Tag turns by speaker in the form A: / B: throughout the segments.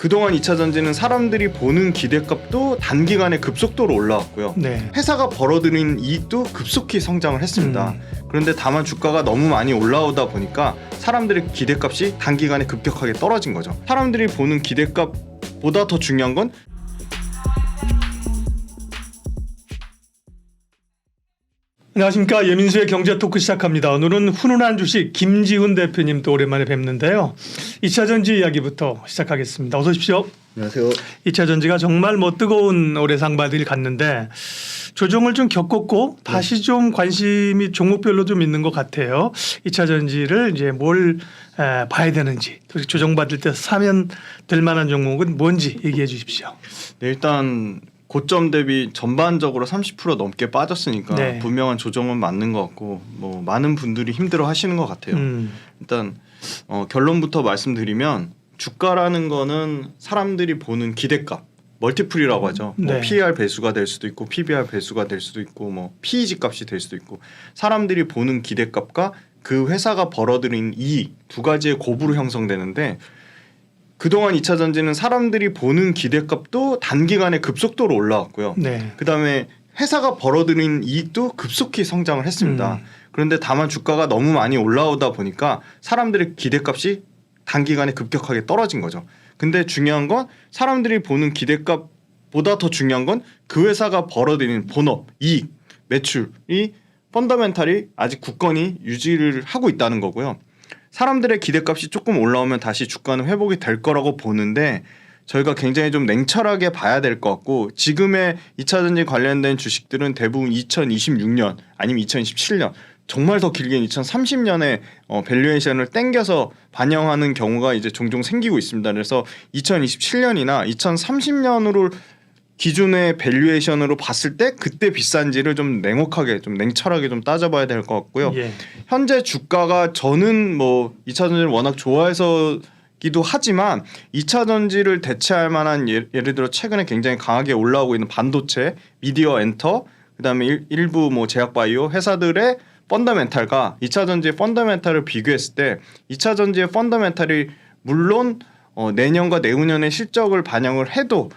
A: 그동안 2차 전지는 사람들이 보는 기대값도 단기간에 급속도로 올라왔고요.
B: 네.
A: 회사가 벌어들인 이익도 급속히 성장을 했습니다. 그런데 다만 주가가 너무 많이 올라오다 보니까 사람들의 기대값이 단기간에 급격하게 떨어진 거죠. 사람들이 보는 기대값보다 더 중요한 건
B: 안녕하십니까. 예민수의 경제 토크 시작합니다. 오늘은 훈훈한 주식 김지훈 대표님 또 오랜만에 뵙는데요. 2차 전지 이야기부터 시작하겠습니다. 어서 오십시오.
C: 안녕하세요.
B: 2차 전지가 정말 뜨거운 올해 상반기를 갔는데 조정을 좀 겪었고 다시 좀 관심이 종목별로 좀 있는 것 같아요. 2차 전지를 이제 뭘 봐야 되는지, 조정받을 때 사면 될 만한 종목은 뭔지 얘기해 주십시오.
A: 네, 일단 고점 대비 전반적으로 30% 넘게 빠졌으니까
B: 네.
A: 분명한 조정은 맞는 것 같고 뭐 많은 분들이 힘들어 하시는 것 같아요. 일단 결론부터 말씀드리면 주가라는 거는 사람들이 보는 기대값 멀티플이라고 하죠.
B: 네.
A: 뭐 PER 배수가 될 수도 있고 PBR 배수가 될 수도 있고 뭐 PEG 값이 될 수도 있고 사람들이 보는 기대값과 그 회사가 벌어들인 이익 두 가지의 곱으로 형성되는데 그동안 2차 전지는 사람들이 보는 기대값도 단기간에 급속도로 올라왔고요.
B: 네.
A: 그다음에 회사가 벌어들인 이익도 급속히 성장을 했습니다. 그런데 다만 주가가 너무 많이 올라오다 보니까 사람들의 기대값이 단기간에 급격하게 떨어진 거죠. 근데 중요한 건 사람들이 보는 기대값보다 더 중요한 건 그 회사가 벌어들인 본업, 이익, 매출이 펀더멘탈이 아직 굳건히 유지를 하고 있다는 거고요. 사람들의 기대값이 조금 올라오면 다시 주가는 회복이 될 거라고 보는데 저희가 굉장히 좀 냉철하게 봐야 될 것 같고 지금의 2차 전지 관련된 주식들은 대부분 2026년 아니면 2027년 정말 더 길게는 2030년에 밸류에이션을 땡겨서 반영하는 경우가 이제 종종 생기고 있습니다. 그래서 2027년이나 2030년으로 기존의 밸류에이션으로 봤을 때 그때 비싼지를 좀 냉혹하게 좀 냉철하게 좀 따져봐야 될 것 같고요.
B: 예.
A: 현재 주가가 저는 뭐 2차 전지를 워낙 좋아해서기도 하지만 2차 전지를 대체할 만한 예를 들어 최근에 굉장히 강하게 올라오고 있는 반도체, 미디어 엔터, 그다음에 일부 뭐 제약 바이오 회사들의 펀더멘탈과 2차 전지의 펀더멘탈을 비교했을 때 2차 전지의 펀더멘탈이 물론 내년과 내후년의 실적을 반영을 해도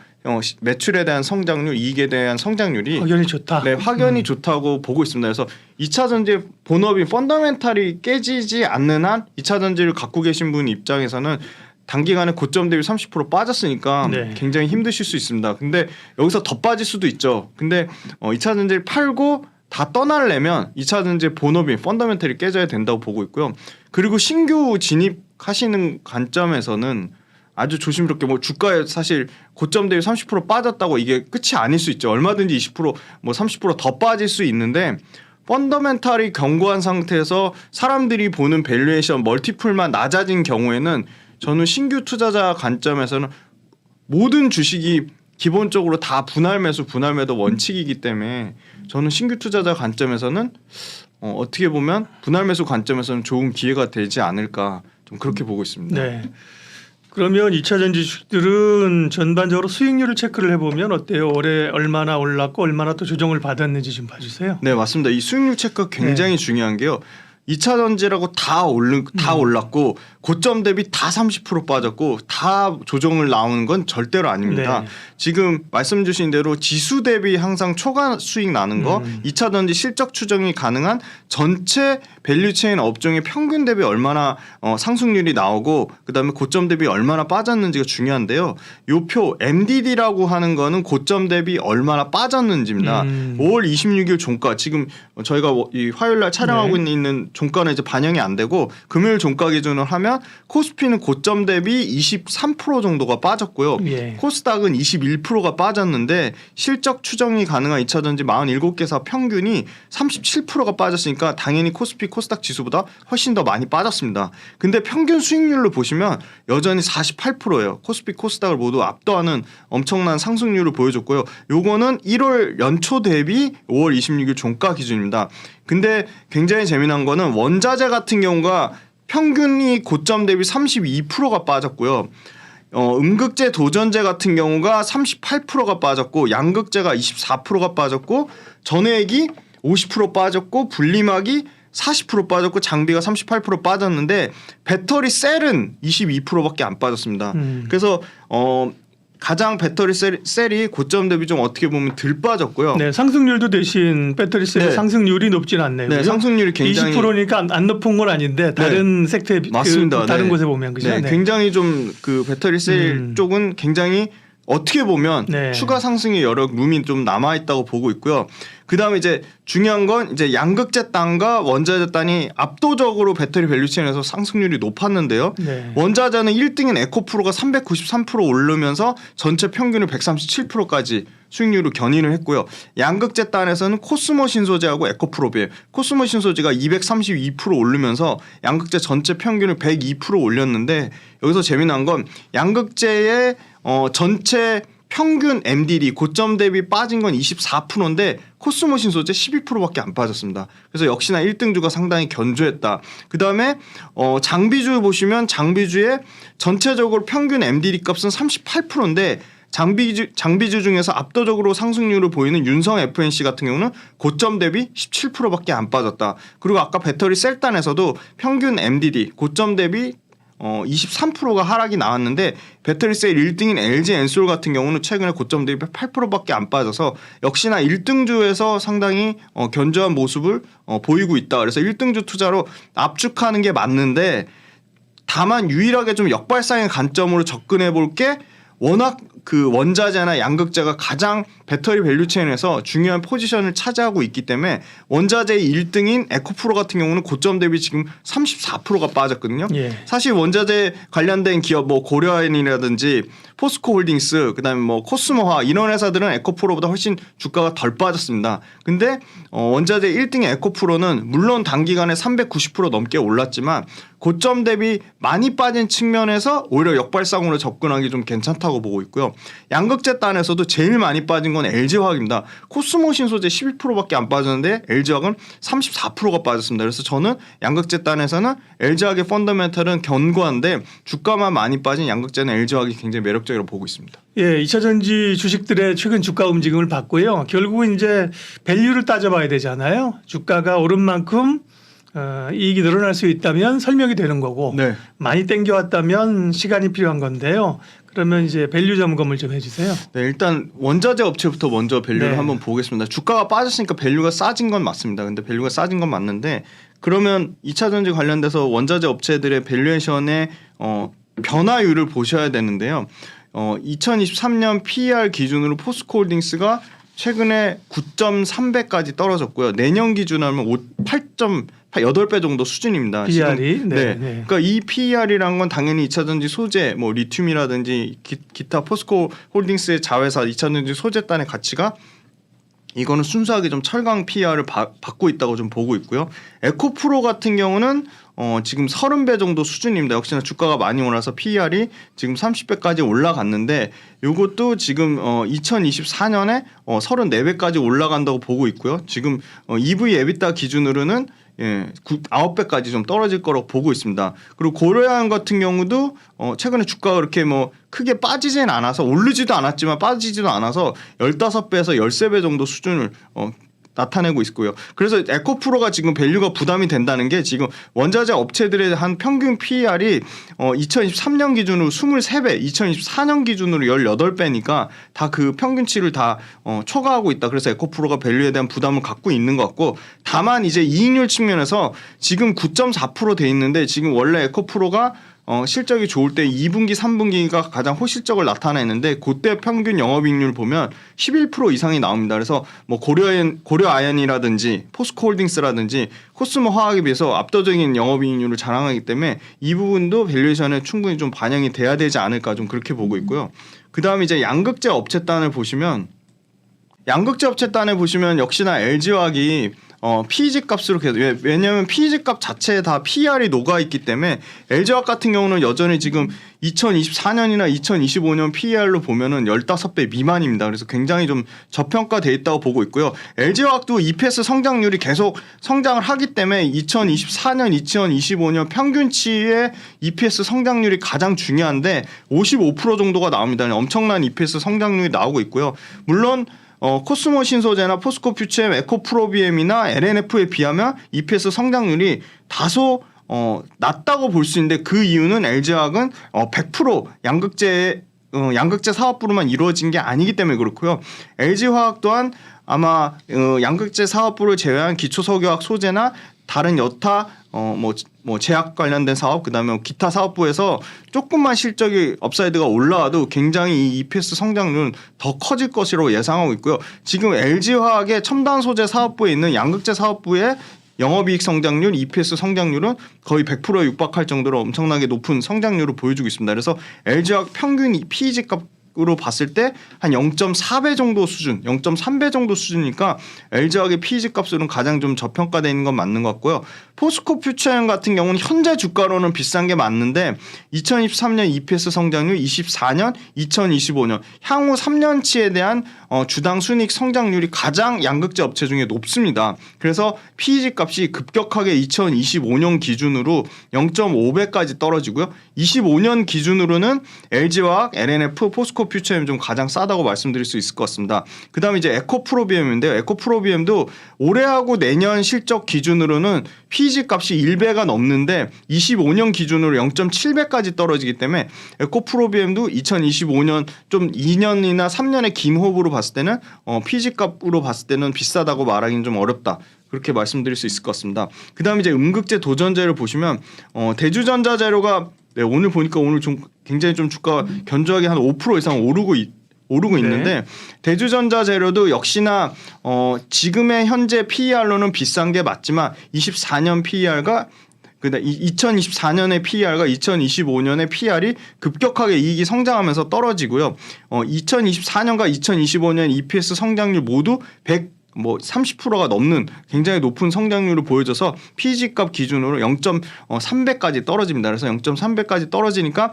A: 매출에 대한 성장률, 이익에 대한 성장률이
B: 확연히 좋다.
A: 네, 확연히 좋다고 보고 있습니다. 그래서 2차 전지의 본업이 펀더멘탈이 깨지지 않는 한 2차 전지를 갖고 계신 분 입장에서는 단기간에 고점 대비 30% 빠졌으니까
B: 네.
A: 굉장히 힘드실 수 있습니다. 근데 여기서 더 빠질 수도 있죠. 근데 2차 전지를 팔고 다 떠나려면 2차 전지의 본업이 펀더멘탈이 깨져야 된다고 보고 있고요. 그리고 신규 진입하시는 관점에서는 아주 조심스럽게 뭐 주가에 사실 고점 대비 30% 빠졌다고 이게 끝이 아닐 수 있죠. 얼마든지 20% 뭐 30% 더 빠질 수 있는데 펀더멘탈이 견고한 상태에서 사람들이 보는 밸류에이션 멀티플만 낮아진 경우에는 저는 신규 투자자 관점에서는 모든 주식이 기본적으로 다 분할 매수 분할 매도 원칙이기 때문에 저는 신규 투자자 관점에서는 어떻게 보면 분할 매수 관점에서는 좋은 기회가 되지 않을까 좀 그렇게 보고 있습니다.
B: 네. 그러면 2차 전지 주식들은 전반적으로 수익률을 체크를 해보면 어때요? 올해 얼마나 올랐고 얼마나 또 조정을 받았는지 좀 봐주세요.
A: 네, 맞습니다. 이 수익률 체크가 굉장히 중요한 게요. 2차 전지라고 다 올랐고 고점 대비 다 30% 빠졌고 다 조정을 나오는 건 절대로 아닙니다.
B: 네.
A: 지금 말씀 주신 대로 지수 대비 항상 초과 수익 나는 거 2차 전지 실적 추정이 가능한 전체 밸류체인 업종의 평균 대비 얼마나 상승률이 나오고 그다음에 고점 대비 얼마나 빠졌는지가 중요한데요. 요 표 MDD라고 하는 거는 고점 대비 얼마나 빠졌는지입니다. 5월 26일 종가 지금 저희가 이 화요일 날 촬영하고
B: 네.
A: 있는 종가는 이제 반영이 안 되고 금요일 종가 기준으로 하면 코스피는 고점 대비 23% 정도가 빠졌고요.
B: 예.
A: 코스닥은 21%가 빠졌는데 실적 추정이 가능한 2차 전지 47개사 평균이 37%가 빠졌으니까 당연히 코스피 코스닥 지수보다 훨씬 더 많이 빠졌습니다. 근데 평균 수익률로 보시면 여전히 48%예요. 코스피 코스닥을 모두 압도하는 엄청난 상승률을 보여줬고요. 요거는 1월 연초 대비 5월 26일 종가 기준입니다. 근데 굉장히 재미난 거는 원자재 같은 경우가 평균이 고점 대비 32%가 빠졌고요. 음극재 도전재 같은 경우가 38%가 빠졌고 양극재가 24%가 빠졌고 전해액이 50% 빠졌고 분리막이 40% 빠졌고 장비가 38% 빠졌는데 배터리 셀은 22%밖에 안 빠졌습니다. 그래서 가장 배터리 셀이 고점 대비 좀 어떻게 보면 덜 빠졌고요.
B: 네, 상승률도 대신 배터리 셀의
A: 네.
B: 상승률이 높진 않네요.
A: 네,
B: 그죠?
A: 상승률이 굉장히
B: 20%니까 안 높은 건 아닌데 다른 섹터에
A: 맞습니다.
B: 다른
A: 네.
B: 곳에 보면 그죠?
A: 네, 굉장히 좀 그 배터리 셀 쪽은 굉장히 어떻게 보면
B: 네.
A: 추가 상승의 여러 룸이 좀 남아 있다고 보고 있고요. 그다음에 이제 중요한 건 이제 양극재 단과 원자재 단이 압도적으로 배터리 밸류체인에서 상승률이 높았는데요.
B: 네.
A: 원자재는 1등인 에코프로가 393% 오르면서 전체 평균을 137%까지 수익률을 견인을 했고요. 양극재 단에서는 코스모 신소재하고 에코프로비에 코스모 신소재가 232% 오르면서 양극재 전체 평균을 102% 올렸는데 여기서 재미난 건 양극재의 전체 평균 MDD 고점 대비 빠진 건 24%인데 코스모 신소재 12%밖에 안 빠졌습니다. 그래서 역시나 1등주가 상당히 견조했다. 그다음에 장비주 보시면 장비주의 전체적으로 평균 MDD 값은 38%인데 장비주 중에서 압도적으로 상승률을 보이는 윤성 FNC 같은 경우는 고점 대비 17%밖에 안 빠졌다. 그리고 아까 배터리 셀단에서도 평균 MDD 고점 대비 23%가 하락이 나왔는데 배터리 셀 1등인 LG 엔솔 같은 경우는 최근에 고점 대비 8%밖에 안 빠져서 역시나 1등주에서 상당히 견조한 모습을 보이고 있다. 그래서 1등주 투자로 압축하는 게 맞는데 다만 유일하게 좀 역발상의 관점으로 접근해 볼 게 워낙 그 원자재나 양극재가 가장 배터리 밸류체인에서 중요한 포지션을 차지하고 있기 때문에 원자재의 1등인 에코프로 같은 경우는 고점 대비 지금 34%가 빠졌거든요.
B: 예.
A: 사실 원자재 관련된 기업 뭐 고려아연이라든지 포스코홀딩스 그다음에 뭐 코스모화 이런 회사들은 에코프로보다 훨씬 주가가 덜 빠졌습니다. 근데 원자재 1등의 에코프로는 물론 단기간에 390% 넘게 올랐지만 고점 대비 많이 빠진 측면에서 오히려 역발상으로 접근하기 좀 괜찮다고 보고 있고요. 양극재 단에서도 제일 많이 빠진 건 LG화학입니다. 코스모 신소재 11%밖에 안 빠졌는데 LG화학은 34%가 빠졌습니다. 그래서 저는 양극재 단에서는 LG화학의 펀더멘털은 견고한데 주가만 많이 빠진 양극재는 LG화학이 굉장히 매력적이라고 보고 있습니다.
B: 예, 2차전지 주식들의 최근 주가 움직임을 봤고요. 결국은 이제 밸류를 따져봐야 되잖아요. 주가가 오른 만큼 이익이 늘어날 수 있다면 설명이 되는 거고
A: 네.
B: 많이 땡겨왔다면 시간이 필요한 건데요. 그러면 이제 밸류 점검을 좀 해주세요.
A: 네, 일단 원자재 업체부터 먼저 밸류를
B: 네.
A: 한번 보겠습니다. 주가가 빠졌으니까 밸류가 싸진 건 맞습니다. 근데 밸류가 싸진 건 맞는데 그러면 2차 전지 관련돼서 원자재 업체들의 밸류에이션의 변화율을 보셔야 되는데요. 2023년 PER 기준으로 포스코홀딩스가 최근에 9.3배까지 떨어졌고요. 내년 기준으로 하면 8배 정도 수준입니다.
B: PER이?
A: 지금,
B: 네.
A: 네. 그러니까 이 PER이란 건 당연히 2차전지 소재, 뭐 리튬이라든지 기타 포스코홀딩스의 자회사 2차전지 소재단의 가치가 이거는 순수하게 좀 철강 PER을 받고 있다고 좀 보고 있고요. 에코프로 같은 경우는 지금 30배 정도 수준입니다. 역시나 주가가 많이 올라서 PER이 지금 30배까지 올라갔는데 이것도 지금 2024년에 34배까지 올라간다고 보고 있고요. 지금 EV EBITDA 기준으로는 9배까지 좀 떨어질 거라고 보고 있습니다. 그리고 고려아연 같은 경우도 최근에 주가가 그렇게 뭐 크게 빠지진 않아서 오르지도 않았지만 빠지지도 않아서 15배에서 13배 정도 수준을 나타내고 있고요. 그래서 에코프로가 지금 밸류가 부담이 된다는 게 지금 원자재 업체들의 한 평균 PER이 2023년 기준으로 23배, 2024년 기준으로 18배니까 다 그 평균치를 다 초과하고 있다. 그래서 에코프로가 밸류에 대한 부담을 갖고 있는 것 같고 다만 이제 이익률 측면에서 지금 9.4% 돼 있는데 지금 원래 에코프로가 실적이 좋을 때 2분기, 3분기가 가장 호실적을 나타내는데 그때 평균 영업이익률 보면 11% 이상이 나옵니다. 그래서 뭐 고려아연이라든지 포스코홀딩스라든지 코스모 화학에 비해서 압도적인 영업이익률을 자랑하기 때문에 이 부분도 밸류에이션에 충분히 좀 반영이 돼야 되지 않을까 좀 그렇게 보고 있고요. 그 다음에 이제 양극재 업체단을 보시면 역시나 LG화학이 PEG 값으로 계속 왜냐하면 PEG 값 자체에 다 PER이 녹아 있기 때문에 LG화학 같은 경우는 여전히 지금 2024년이나 2025년 PER로 보면은 15배 미만입니다. 그래서 굉장히 좀 저평가돼 있다고 보고 있고요. LG화학도 EPS 성장률이 계속 성장을 하기 때문에 2024년, 2025년 평균치의 EPS 성장률이 가장 중요한데 55% 정도가 나옵니다. 엄청난 EPS 성장률이 나오고 있고요. 물론 코스모 신소재나 포스코 퓨처엠, 에코프로비엠이나 LNF에 비하면 EPS 성장률이 다소 낮다고 볼 수 있는데 그 이유는 LG화학은 100% 양극재 사업부로만 이루어진 게 아니기 때문에 그렇고요. LG화학 또한 아마 양극재 사업부를 제외한 기초석유화학 소재나 다른 여타 제약 관련된 사업 그다음에 기타 사업부에서 조금만 실적이 업사이드가 올라와도 굉장히 이 EPS 성장률은 더 커질 것이라고 예상하고 있고요. 지금 LG화학의 첨단 소재 사업부에 있는 양극재 사업부의 영업이익 성장률, EPS 성장률은 거의 100%에 육박할 정도로 엄청나게 높은 성장률을 보여주고 있습니다. 그래서 LG화학 평균 PEG 값으로 봤을 때 한 0.4배 정도 수준, 0.3배 정도 수준이니까 LG화학의 PEG 값으로는 가장 좀 저평가되어 있는 건 맞는 것 같고요. 포스코 퓨처엠 같은 경우는 현재 주가로는 비싼 게 맞는데 2023년 EPS 성장률, 24년, 2025년 향후 3년치에 대한 주당 순이익 성장률이 가장 양극재 업체 중에 높습니다. 그래서 PEG 값이 급격하게 2025년 기준으로 0.5배까지 떨어지고요. 25년 기준으로는 LG화학, LNF, 포스코 퓨처엠 좀 가장 싸다고 말씀드릴 수 있을 것 같습니다. 그다음에 이제 에코프로비엠인데요. 에코프로비엠도 올해하고 내년 실적 기준으로는 PEG 값이 1배가 넘는데 25년 기준으로 0.7배까지 떨어지기 때문에 에코프로비엠도 2025년 좀 2년이나 3년의 긴 호흡으로 봤을 때는 PEG 값으로 봤을 때는 비싸다고 말하기는 좀 어렵다. 그렇게 말씀드릴 수 있을 것 같습니다. 그다음에 이제 음극재 도전재를 보시면 대주전자재료가 오늘 보니까 오늘 좀 굉장히 좀 주가가 견조하게 한 5% 이상 오르고 있는데 대주전자 재료도 역시나 지금의 현재 PER로는 비싼 게 맞지만 24년 PER가 2024년의 PER과 2025년의 PER이 급격하게 이익이 성장하면서 떨어지고요. 2024년과 2025년 EPS 성장률 모두 30%가 넘는 굉장히 높은 성장률을 보여줘서 PEG 값 기준으로 0.3배까지 떨어집니다. 그래서 0.3배까지 떨어지니까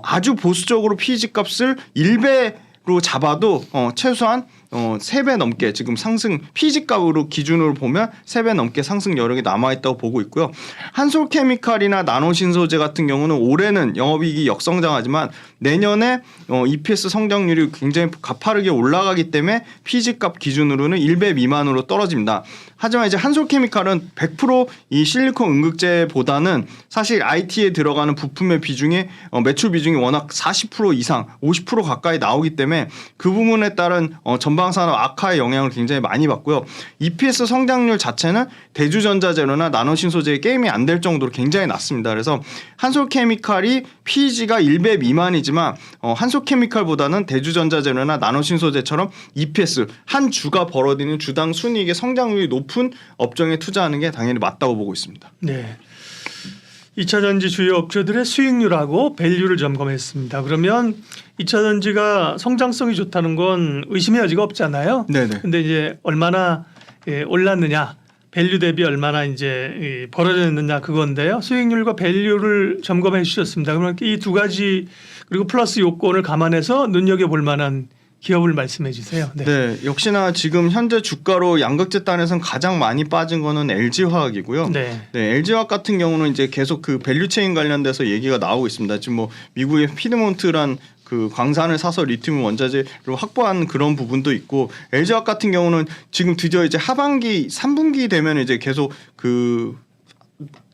A: 아주 보수적으로 PEG 값을 1배로 잡아도 최소한 3배 넘게 지금 상승 PEG 값으로 기준으로 보면 3배 넘게 상승 여력이 남아있다고 보고 있고요. 한솔케미칼이나 나노신소재 같은 경우는 올해는 영업이익이 역성장하지만 내년에 EPS 성장률이 굉장히 가파르게 올라가기 때문에 PEG 값 기준으로는 1배 미만으로 떨어집니다. 하지만 이제 한솔케미칼은 100%이 실리콘 음극재보다는 사실 IT에 들어가는 부품의 비중이 매출 비중이 워낙 40% 이상 50% 가까이 나오기 때문에 그 부분에 따른 전방산업 악화의 영향을 굉장히 많이 받고요. EPS 성장률 자체는 대주전자재료나 나노신소재의 게임이 안 될 정도로 굉장히 낮습니다. 그래서 한솔케미칼이 PEG가 1배 미만이지만 한솔케미칼보다는 대주전자재료나 나노신소재처럼 EPS 한 주가 벌어들이는 주당 순이익의 성장률이 높은 업종에 투자하는 게 당연히 맞다고 보고 있습니다.
B: 네. 2차 전지 주요 업체들의 수익률하고 밸류를 점검했습니다. 그러면 2차 전지가 성장성이 좋다는 건 의심의 여지가 없잖아요.
A: 네네.
B: 근데 이제 얼마나 올랐느냐, 밸류 대비 얼마나 이제 벌어졌느냐 그건데요. 수익률과 밸류를 점검해 주셨습니다. 그러면 이 두 가지 그리고 플러스 요건을 감안해서 눈여겨볼 만한 기업을 말씀해 주세요.
A: 네, 역시나 지금 현재 주가로 양극재 단에서는 가장 많이 빠진 거는 LG화학이고요.
B: 네.
A: LG화학 같은 경우는 이제 계속 그 밸류체인 관련돼서 얘기가 나오고 있습니다. 지금 미국의 피드몬트란 그 광산을 사서 리튬 원자재로 확보한 그런 부분도 있고 LG화학 같은 경우는 지금 드디어 이제 하반기 3분기 되면 이제 계속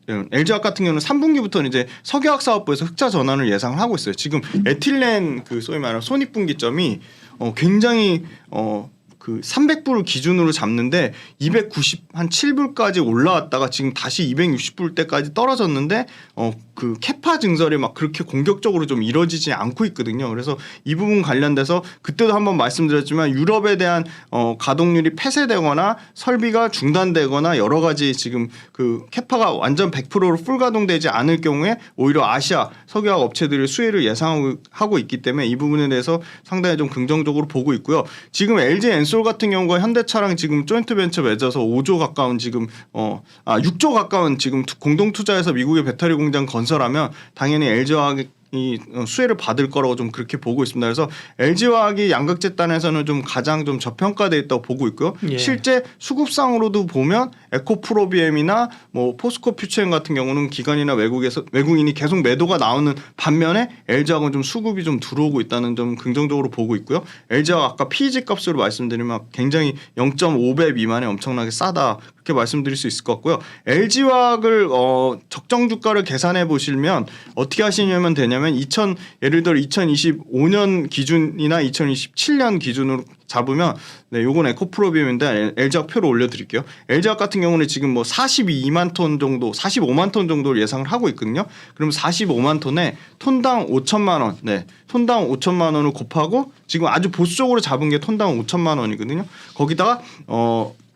A: LG화학 같은 경우는 3분기부터는 이제 석유화학 사업부에서 흑자 전환을 예상을 하고 있어요. 지금 에틸렌 그 소위 말하는 손익분기점이 굉장히 그 300불을 기준으로 잡는데 297불까지 올라왔다가 지금 다시 260불 때까지 떨어졌는데 그 캐파 증설이 막 그렇게 공격적으로 좀 이루어지지 않고 있거든요. 그래서 이 부분 관련돼서 그때도 한번 말씀드렸지만 유럽에 대한 가동률이 폐쇄되거나 설비가 중단되거나 여러 가지 지금 그 캐파가 완전 100%로 풀 가동되지 않을 경우에 오히려 아시아 석유화학 업체들의 수혜를 예상하고 있기 때문에 이 부분에 대해서 상당히 좀 긍정적으로 보고 있고요. 지금 LG 엔솔 같은 경우가 현대차랑 지금 조인트 벤처 맺어서 5조 가까운 지금 6조 가까운 지금 공동 투자해서 미국의 배터리 공장 건설하면 당연히 LG화학 수혜를 받을 거라고 좀 그렇게 보고 있습니다. 그래서 LG화학이 양극재단에서는 좀 가장 좀 저평가돼 있다고 보고 있고요.
B: 예.
A: 실제 수급상으로도 보면 에코프로비엠이나 뭐 포스코퓨처엠 같은 경우는 기관이나 외국인이 계속 매도가 나오는 반면에 LG화학은 좀 수급이 좀 들어오고 있다는 점 긍정적으로 보고 있고요. LG화학 아까 PEG 값으로 말씀드리면 굉장히 0.5배 미만에 엄청나게 싸다 그렇게 말씀드릴 수 있을 것 같고요. LG화학을 적정 주가를 계산해 보시면 어떻게 하시냐면 되냐면 예를 들어 2025년 기준이나 2027년 기준으로 잡으면 요건 에코프로비엠인데 LG화학 표를 올려드릴게요. LG화학 같은 경우는 지금 뭐 42만 톤 정도, 45만 톤 정도를 예상을 하고 있거든요. 그럼 45만 톤에 톤당 5천만 원, 톤당 5천만 원을 곱하고 지금 아주 보수적으로 잡은 게 톤당 5천만 원이거든요. 거기다가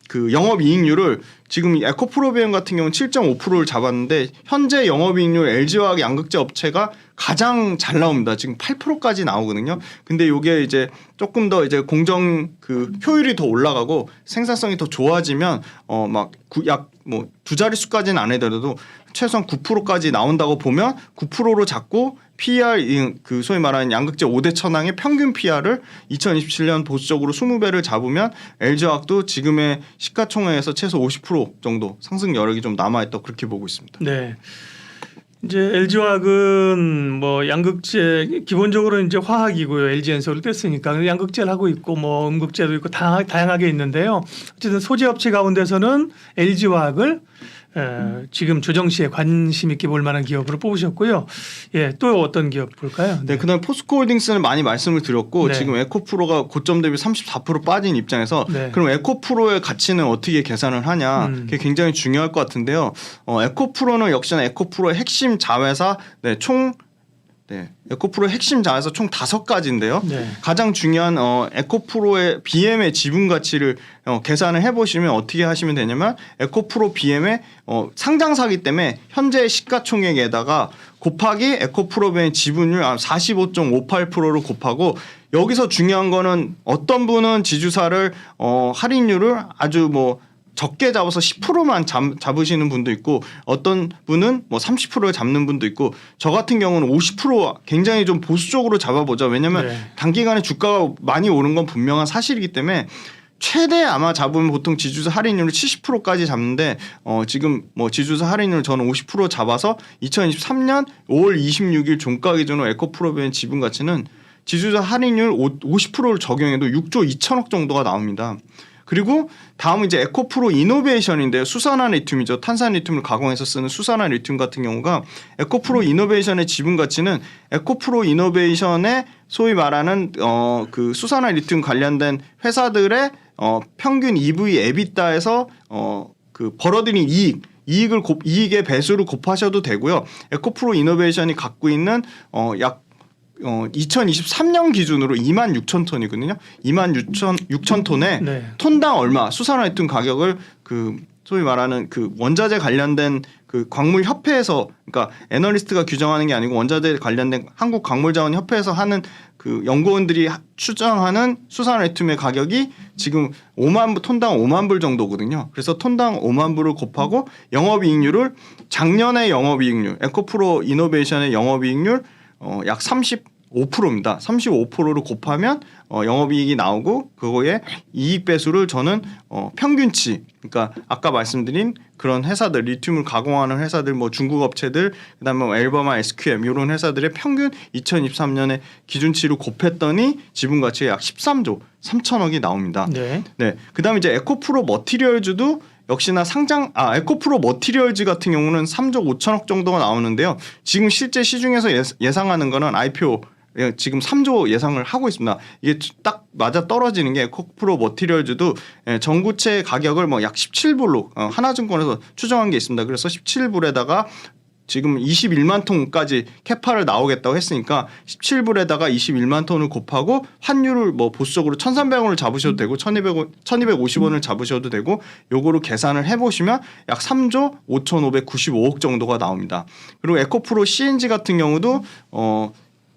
A: 그 영업이익률을 지금 에코프로비엠 같은 경우는 7.5%를 잡았는데 현재 영업이익률 LG화학 양극재 업체가 가장 잘 나옵니다. 지금 8%까지 나오거든요. 근데 이게 이제 조금 더 이제 공정 그 효율이 더 올라가고 생산성이 더 좋아지면 막 약 뭐 두 자릿수까지는 안 해더라도 최소한 9%까지 나온다고 보면 9%로 잡고 PER 그 소위 말하는 양극재 5대 천왕의 평균 PER을 2027년 보수적으로 20배를 잡으면 LG화학도 지금의 시가총액에서 최소 50% 정도 상승 여력이 좀 남아있다 그렇게 보고 있습니다.
B: 네. 이제 LG화학은 뭐 양극재 기본적으로 이제 화학이고요. LG엔솔을 뗐으니까 양극재를 하고 있고 뭐 음극재도 있고 다양하게 있는데요. 어쨌든 소재 업체 가운데서는 LG화학을 지금 조정 시에 관심 있게 볼 만한 기업으로 뽑으셨고요. 예, 또 어떤 기업 볼까요?
A: 네, 그다음 포스코홀딩스는 많이 말씀을 드렸고
B: 네.
A: 지금 에코프로가 고점 대비 34% 빠진 입장에서
B: 네.
A: 그럼 에코프로의 가치는 어떻게 계산을 하냐? 그게 굉장히 중요할 것 같은데요. 에코프로는 역시나 에코프로의 핵심 자회사 에코프로의 핵심 자회사 총 5가지인데요.
B: 네.
A: 가장 중요한 에코프로의 BM의 지분 가치를 계산을 해보시면 어떻게 하시면 되냐면 에코프로 BM의 상장사기 때문에 현재 시가총액에다가 곱하기 에코프로의 지분율 45.58%를 곱하고 여기서 중요한 거는 어떤 분은 지주사를 할인율을 아주 뭐 적게 잡아서 10%만 잡으시는 분도 있고 어떤 분은 뭐 30%를 잡는 분도 있고 저 같은 경우는 50% 굉장히 좀 보수적으로 잡아보죠. 왜냐하면
B: 네.
A: 단기간에 주가가 많이 오른 건 분명한 사실이기 때문에 최대 아마 잡으면 보통 지주사 할인율을 70%까지 잡는데 지금 뭐 지주사 할인율 저는 50% 잡아서 2023년 5월 26일 종가 기준으로 에코프로비엠 지분 가치는 지주사 할인율 50%를 적용해도 6조 2천억 정도가 나옵니다. 그리고 다음은 이제 에코프로 이노베이션인데요. 수산화 리튬이죠. 탄산 리튬을 가공해서 쓰는 수산화 리튬 같은 경우가 에코프로 이노베이션의 지분 가치는 에코프로 이노베이션의 소위 말하는 그 수산화 리튬 관련된 회사들의 평균 EV 에비타에서 그 벌어들인 이익의 배수를 곱하셔도 되고요. 에코프로 이노베이션이 갖고 있는 약 2023년 기준으로 26,000톤이거든요. 26,000톤에
B: 네.
A: 톤당 얼마 수산화리튬 가격을 그 소위 말하는 그 원자재 관련된 그 광물 협회에서 그러니까 애널리스트가 규정하는 게 아니고 원자재 관련된 한국광물자원협회에서 하는 그 연구원들이 추정하는 수산화리튬의 가격이 지금 톤당 5만 불 정도거든요. 그래서 톤당 5만 불을 곱하고 영업이익률을 작년의 영업이익률 에코프로 이노베이션의 영업이익률 약 35%입니다. 35%를 곱하면 영업이익이 나오고 그거에 이익 배수를 저는 평균치 그러니까 아까 말씀드린 그런 회사들 리튬을 가공하는 회사들 뭐 중국 업체들 그다음에 뭐 엘버마 SQM 이런 회사들의 평균 2023년에 기준치를 곱했더니 지분 가치가 약 13조 3천억이 나옵니다.
B: 네.
A: 네. 그다음에 이제 에코프로 머티리얼즈도 역시나 에코프로 머티리얼즈 같은 경우는 3조 5천억 정도가 나오는데요. 지금 실제 시중에서 예상하는 거는 IPO 지금 3조 예상을 하고 있습니다. 이게 딱 맞아 떨어지는 게 에코프로 머티리얼즈도 전구체 가격을 뭐 약 17불로 하나증권에서 추정한 게 있습니다. 그래서 17불에다가 지금 21만 톤까지 캐파를 나오겠다고 했으니까 17불에다가 21만 톤을 곱하고 환율을 뭐 보수적으로 1,300원을 잡으셔도 되고 1,250원을 잡으셔도 되고 요거로 계산을 해보시면 약 3조 5,595억 정도가 나옵니다. 그리고 에코프로 CNG 같은 경우도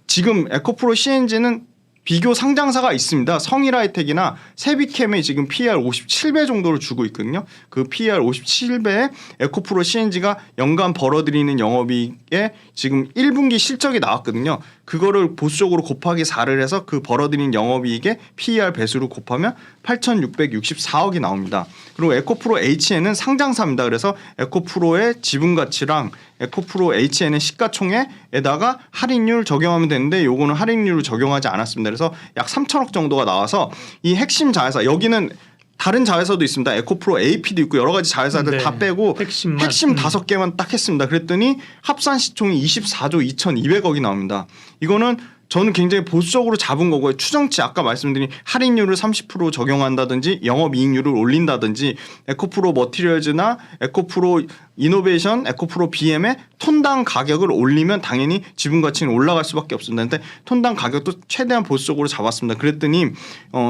A: 지금 에코프로 CNG는 비교 상장사가 있습니다. 성일하이텍이나 세비캠이 지금 PER 57배 정도를 주고 있거든요. 그 PER 57배에 에코프로 CNG가 연간 벌어들이는 영업이익에 지금 1분기 실적이 나왔거든요. 그거를 보수적으로 곱하기 4를 해서 그 벌어들인 영업이익에 PER 배수로 곱하면 8,664억이 나옵니다. 그리고 에코프로 HN은 상장사입니다. 그래서 에코프로의 지분가치랑 에코프로 HN의 시가총액에다가 할인율 적용하면 되는데 요거는 할인율을 적용하지 않았습니다. 그래서 약 3천억 정도가 나와서 이 핵심 자회사 여기는 다른 자회사도 있습니다. 에코프로 AP도 있고 여러 가지 자회사들
B: 네.
A: 다 빼고
B: 핵심만.
A: 핵심 5개만 딱 했습니다. 그랬더니 합산 시총이 24조 2,200억이 나옵니다. 이거는 저는 굉장히 보수적으로 잡은 거고요. 추정치 아까 말씀드린 할인율을 30% 적용한다든지 영업이익률을 올린다든지 에코프로 머티리얼즈나 에코프로 이노베이션, 에코프로 BM의 톤당 가격을 올리면 당연히 지분가치는 올라갈 수밖에 없습니다. 근데 톤당 가격도 최대한 보수적으로 잡았습니다. 그랬더니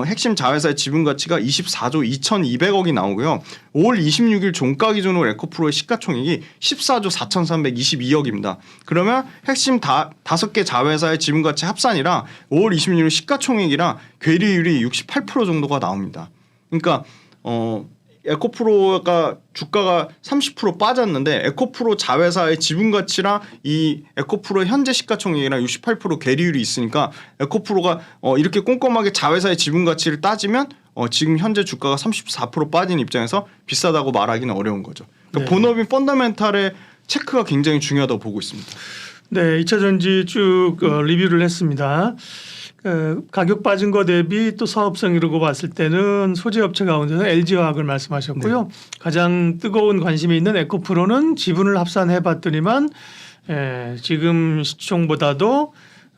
A: 핵심 자회사의 지분가치가 24조 2,200억이 나오고요. 5월 26일 종가 기준으로 에코프로의 시가총액이 14조 4,322억입니다. 그러면 핵심 5개 자회사의 지분가치 합산이랑 5월 26일 시가총액이랑 괴리율이 68% 정도가 나옵니다. 그러니까 에코프로가 주가가 30% 빠졌는데 에코프로 자회사의 지분가치랑 이 에코프로 현재 시가총액이랑 68% 괴리율이 있으니까 에코프로가 이렇게 꼼꼼하게 자회사의 지분가치를 따지면 지금 현재 주가가 34% 빠진 입장에서 비싸다고 말하기는 어려운 거죠. 그러니까
B: 네.
A: 본업인 펀더멘탈의 체크가 굉장히 중요하다고 보고 있습니다.
B: 네, 2차전지 쭉 리뷰를 했습니다. 가격 빠진 거 대비 또 사업성 이러고 봤을 때는 소재 업체 가운데서 LG화학을 말씀하셨고요. 가장 뜨거운 관심이 있는 에코프로는 지분을 합산해 봤더니만 지금 시총보다도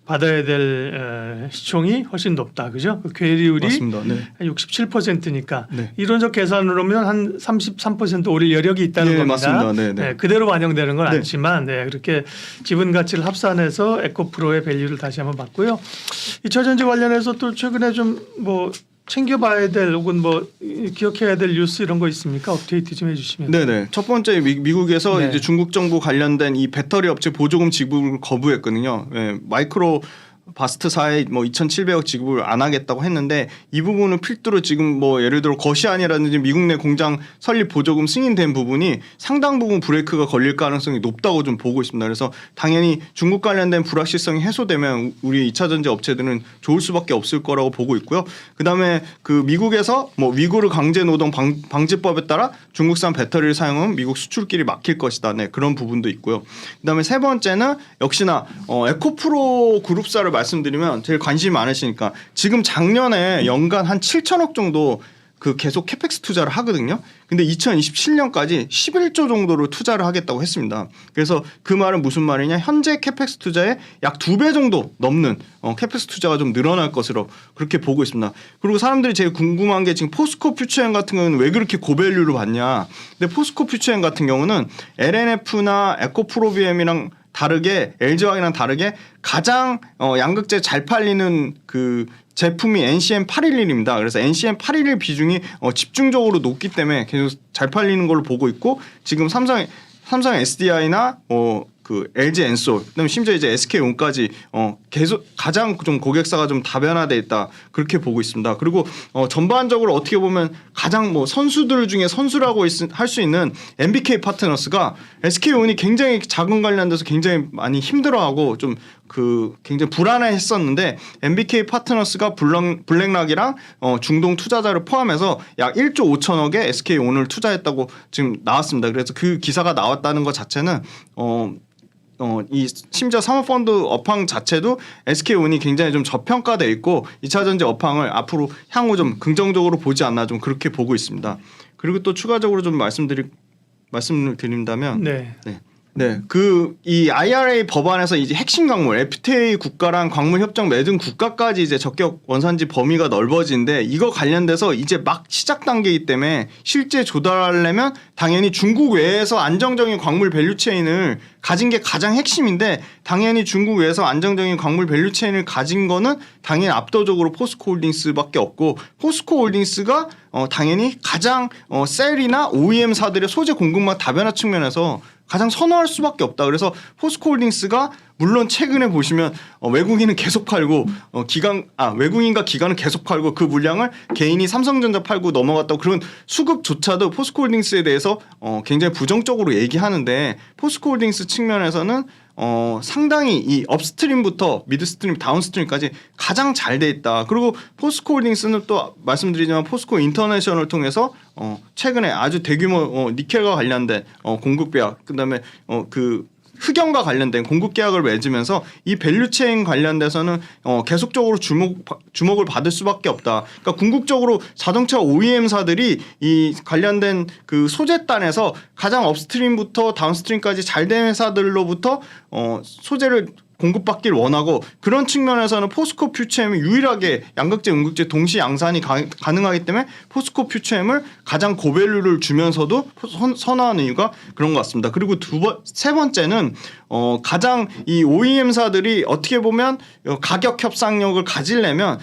B: 받아야 될 시총이 훨씬 높다. 그죠? 그 괴리율이
A: 맞습니다. 네.
B: 67%니까
A: 네.
B: 이론적 계산으로 하면 한 33% 오를 여력이 있다는
A: 네,
B: 겁니다.
A: 맞습니다. 네, 네.
B: 그대로 반영되는 건
A: 네.
B: 않지만 그렇게 지분 가치를 합산해서 에코프로의 밸류를 다시 한번 봤고요. 2차전지 관련해서 또 최근에 좀 뭐 챙겨봐야 될 혹은 뭐 기억해야 될 뉴스 이런 거 있습니까? 업데이트 좀 해주시면.
A: 네네. 첫 번째 미국에서
B: 네.
A: 이제 중국 정부 관련된 이 배터리 업체 보조금 지급을 거부했거든요. 마이크로 바스트사에 뭐 2,700억 지급을 안 하겠다고 했는데 이 부분은 필두로 지금 뭐 예를 들어 거시안이라든지 미국 내 공장 설립 보조금 승인된 부분이 상당 부분 브레이크가 걸릴 가능성이 높다고 좀 보고 있습니다. 그래서 당연히 중국 관련된 불확실성이 해소되면 우리 2차 전지 업체들은 좋을 수밖에 없을 거라고 보고 있고요. 그다음에 그 미국에서 뭐 위구르 강제 노동 방지법에 따라 중국산 배터리를 사용하면 미국 수출길이 막힐 것이다. 네, 그런 부분도 있고요. 그다음에 세 번째는 역시나 에코프로 그룹사를 말씀드리면 제일 관심이 많으시니까 지금 작년에 연간 한 7천억 정도 그 계속 캐펙스 투자를 하거든요. 근데 2027년까지 11조 정도를 투자를 하겠다고 했습니다. 그래서 그 말은 무슨 말이냐? 현재 캐펙스 투자의 약 2배 정도 넘는 캐펙스 투자가 좀 늘어날 것으로 그렇게 보고 있습니다. 그리고 사람들이 제일 궁금한 게 지금 포스코 퓨처엠 같은 경우는 왜 그렇게 고밸류를 받냐? 근데 포스코 퓨처엠 같은 경우는 LNF나 에코프로비엠이랑 다르게 LG화학이랑 다르게 가장 양극재 잘 팔리는 그 제품이 NCM811입니다. 그래서 NCM811 비중이 집중적으로 높기 때문에 계속 잘 팔리는 걸로 보고 있고 지금 삼성 SDI나 그 LG 엔솔, 그다음에 심지어 이제 SK온까지 계속 가장 좀 고객사가 좀 다변화돼 있다 그렇게 보고 있습니다. 그리고 전반적으로 어떻게 보면 가장 뭐 선수들 중에 선수라고 할 수 있는 MBK 파트너스가 SK온이 굉장히 자금 관련돼서 굉장히 많이 힘들어하고 좀 그 굉장히 불안해했었는데 MBK 파트너스가 블랙락이랑 중동 투자자를 포함해서 약 1조 5천억에 SK온을 투자했다고 지금 나왔습니다. 그래서 그 기사가 나왔다는 것 자체는 이 심지어 사모펀드 업황 자체도 SK온이 굉장히 좀 저평가돼 있고 2차전지 업황을 앞으로 향후 좀 긍정적으로 보지 않나 좀 그렇게 보고 있습니다. 그리고 또 추가적으로 좀 말씀을 드린다면 네, 그 이 IRA 법안에서 이제 핵심 광물 FTA 국가랑 광물 협정 맺은 국가까지 이제 적격 원산지 범위가 넓어지는데 이거 관련돼서 이제 막 시작 단계이기 때문에 실제 조달하려면 당연히 중국 외에서 안정적인 광물 밸류체인을 가진 게 가장 핵심인데 당연히 중국 외에서 안정적인 광물 밸류체인을 가진 거는 당연히 압도적으로 포스코홀딩스밖에 없고 포스코홀딩스가 당연히 가장 셀이나 OEM사들의 소재 공급망 다변화 측면에서 가장 선호할 수밖에 없다. 그래서 포스코홀딩스가 물론 최근에 보시면 외국인은 계속 팔고 외국인과 기관은 계속 팔고 그 물량을 개인이 삼성전자 팔고 넘어갔다고 그런 수급조차도 포스코홀딩스에 대해서 굉장히 부정적으로 얘기하는데 포스코홀딩스 측면에서는 상당히 이 업스트림부터 미드스트림, 다운스트림까지 가장 잘 돼 있다. 그리고 포스코홀딩스는 또 말씀드리지만 포스코 인터내셔널을 통해서 최근에 아주 대규모 니켈과 관련된 공급 계약, 그다음에 그 흑연과 관련된 공급 계약을 맺으면서 이 밸류체인 관련돼서는 계속적으로 주목을 받을 수밖에 없다. 그러니까 궁극적으로 자동차 OEM사들이 이 관련된 그 소재단에서 가장 업스트림부터 다운스트림까지 잘 된 회사들로부터 소재를 공급받길 원하고 그런 측면에서는 포스코 퓨처엠이 유일하게 양극재, 음극재 동시 양산이 가능하기 때문에 포스코 퓨처엠을 가장 고밸류를 주면서도 선호하는 이유가 그런 것 같습니다. 그리고 세 번째는 가장 이 OEM사들이 어떻게 보면 가격 협상력을 가지려면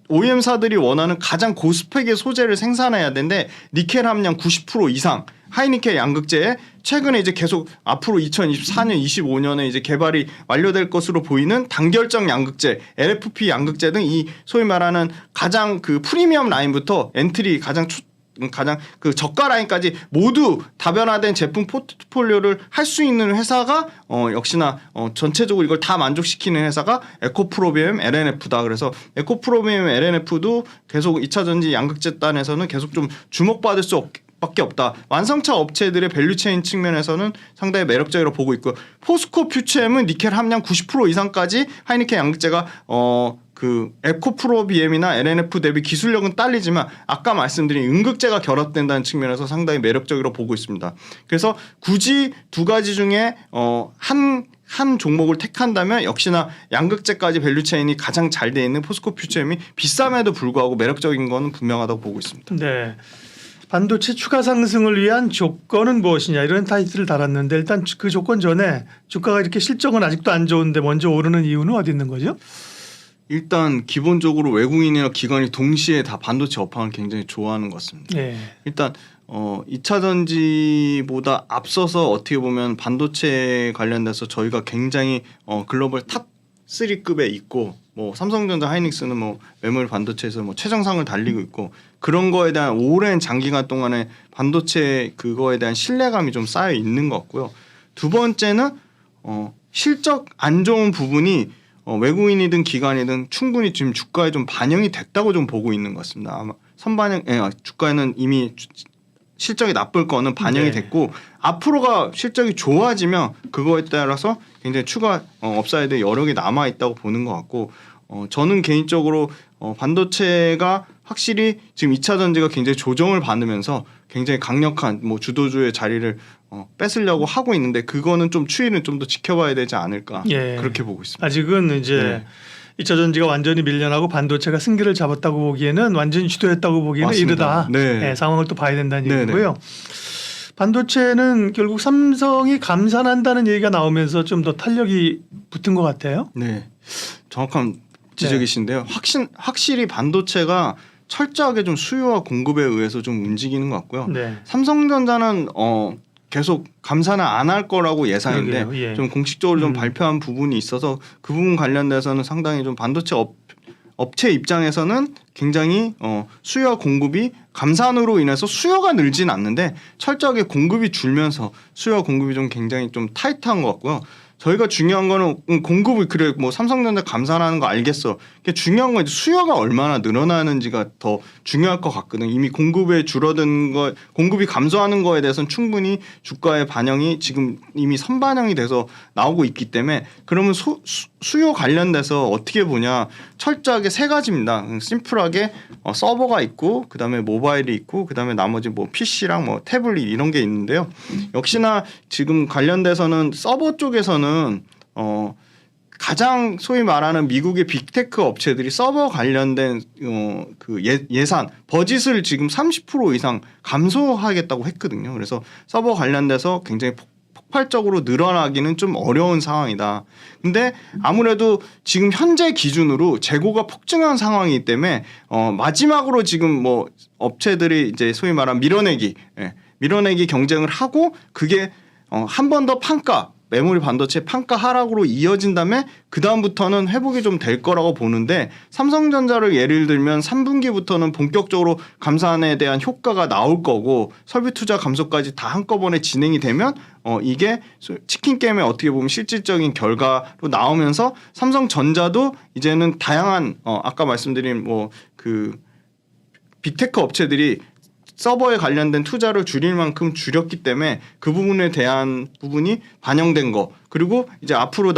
A: OEM사들이 원하는 가장 고스펙의 소재를 생산해야 되는데 니켈 함량 90% 이상 하이니켈 양극재에 최근에 이제 계속 앞으로 2024년, 25년에 이제 개발이 완료될 것으로 보이는 단결정 양극재, LFP 양극재 등 이 소위 말하는 가장 그 프리미엄 라인부터 엔트리 가장 그 저가 라인까지 모두 다변화된 제품 포트폴리오를 할 수 있는 회사가 역시나 전체적으로 이걸 다 만족시키는 회사가 에코프로비엠 LNF다. 그래서 에코프로비엠 LNF도 계속 2차 전지 양극재단에서는 계속 좀 주목받을 수 밖에 없다. 완성차 업체들의 밸류체인 측면에서는 상당히 매력적이라고 보고 있고요. 포스코 퓨처엠은 니켈 함량 90% 이상까지 하이니켈 양극재가 그 에코프로비엠이나 LNF 대비 기술력은 딸리지만 아까 말씀드린 음극재가 결합된다는 측면에서 상당히 매력적이라고 보고 있습니다. 그래서 굳이 두 가지 중에 한 종목을 택한다면 역시나 양극재까지 밸류체인이 가장 잘 돼 있는 포스코 퓨처엠이 비쌈에도 불구하고 매력적인 건 분명하다고 보고 있습니다.
B: 네. 반도체 추가 상승을 위한 조건은 무엇이냐 이런 타이틀을 달았는데 일단 그 조건 전에 주가가 이렇게 실적은 아직도 안 좋은데 먼저 오르는 이유는 어디 있는 거죠?
A: 일단 기본적으로 외국인이나 기관이 동시에 다 반도체 업황을 굉장히 좋아하는 것 같습니다.
B: 네.
A: 일단 2차 전지보다 앞서서 어떻게 보면 반도체 관련돼서 저희가 굉장히 글로벌 탑 3급에 있고 뭐 삼성전자, 하이닉스는 뭐 메모리 반도체에서 뭐 최정상을 달리고 있고 그런 거에 대한 오랜 장기간 동안에 반도체 그거에 대한 신뢰감이 좀 쌓여 있는 것 같고요. 두 번째는 실적 안 좋은 부분이 외국인이든 기관이든 충분히 지금 주가에 좀 반영이 됐다고 좀 보고 있는 것 같습니다. 아마 주가에는 이미 실적이 나쁠 거는 반영이 됐고 앞으로가 실적이 좋아지면 그거에 따라서 굉장히 추가 업사이드 여력이 남아 있다고 보는 것 같고 저는 개인적으로 반도체가 확실히 지금 2차 전지가 굉장히 조정을 받으면서 굉장히 강력한 뭐 주도주의 자리를 뺏으려고 하고 있는데 그거는 좀 추이는 좀 더 지켜봐야 되지 않을까 그렇게 보고 있습니다.
B: 아직은 이제 2차 전지가 완전히 밀려나고 반도체가 승기를 잡았다고 보기에는 완전히 주도했다고 보기에는
A: 맞습니다.
B: 이르다. 상황을 또 봐야 된다는 얘기고요. 반도체는 결국 삼성이 감산한다는 얘기가 나오면서 좀 더 탄력이 붙은 것 같아요.
A: 네, 정확한 지적이신데요. 확실히 반도체가 철저하게 좀 수요와 공급에 의해서 좀 움직이는 것 같고요. 삼성전자는 계속 감산을 안 할 거라고 예상인데 좀 공식적으로 좀 발표한 부분이 있어서 그 부분 관련돼서는 상당히 좀 반도체 업체 입장에서는 굉장히 수요와 공급이 감산으로 인해서 수요가 늘진 않는데 철저하게 공급이 줄면서 수요와 공급이 좀 굉장히 좀 타이트한 것 같고요. 저희가 중요한 거는 공급이 그래 뭐 삼성전자 감산하는 거 알겠어. 중요한 건 수요가 얼마나 늘어나는지가 더 중요할 것 같거든. 이미 공급에 줄어든 거, 공급이 감소하는 거에 대해서는 충분히 주가의 반영이 지금 이미 선반영이 돼서 나오고 있기 때문에 그러면 수요 관련돼서 어떻게 보냐 철저하게 세 가지입니다. 심플하게 서버가 있고 그다음에 모바일이 있고 그다음에 나머지 뭐 PC랑 뭐 태블릿 이런 게 있는데요. 역시나 지금 관련돼서는 서버 쪽에서는 가장 소위 말하는 미국의 빅테크 업체들이 서버 관련된 그 예산 버짓을 지금 30% 이상 감소하겠다고 했거든요. 그래서 서버 관련돼서 굉장히 폭발적으로 늘어나기는 좀 어려운 상황이다. 근데 아무래도 지금 현재 기준으로 재고가 폭증한 상황이기 때문에 마지막으로 지금 뭐 업체들이 이제 소위 말하는 밀어내기 밀어내기 경쟁을 하고 그게 한 번 더 메모리 반도체 판가 하락으로 이어진 다음에 그 다음부터는 회복이 좀 될 거라고 보는데 삼성전자를 예를 들면 3분기부터는 본격적으로 감산에 대한 효과가 나올 거고 설비 투자 감소까지 다 한꺼번에 진행이 되면 이게 치킨 게임의 어떻게 보면 실질적인 결과로 나오면서 삼성전자도 이제는 다양한 아까 말씀드린 뭐 그 빅테크 업체들이 서버에 관련된 투자를 줄일 만큼 줄였기 때문에 그 부분에 대한 부분이 반영된 거 그리고 이제 앞으로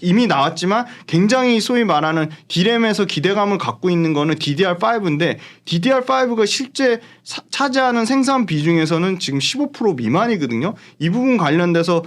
A: 이미 나왔지만 굉장히 소위 말하는 D램에서 기대감을 갖고 있는 거는 DDR5인데 DDR5가 실제 차지하는 생산 비중에서는 지금 15% 미만이거든요. 이 부분 관련돼서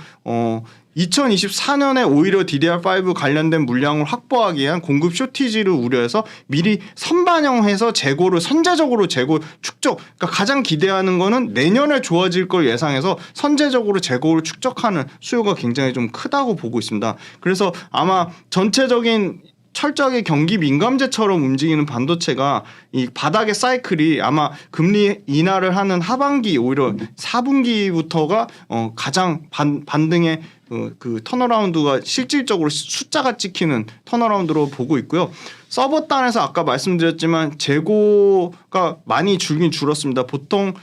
A: 2024년에 오히려 DDR5 관련된 물량을 확보하기 위한 공급 쇼티지를 우려해서 미리 선반영해서 선제적으로 재고 축적. 그러니까 가장 기대하는 거는 내년에 좋아질 걸 예상해서 선제적으로 재고를 축적하는 수요가 굉장히 좀 크다고 보고 있습니다. 그래서 아마 전체적인 철저하게 경기 민감제처럼 움직이는 반도체가 이 바닥의 사이클이 아마 금리 인하를 하는 하반기 오히려 4분기부터가 가장 반등의 그 턴어라운드가 실질적으로 숫자가 찍히는 턴어라운드로 보고 있고요. 서버 단에서 아까 말씀드렸지만 재고가 많이 줄긴 줄었습니다. 보통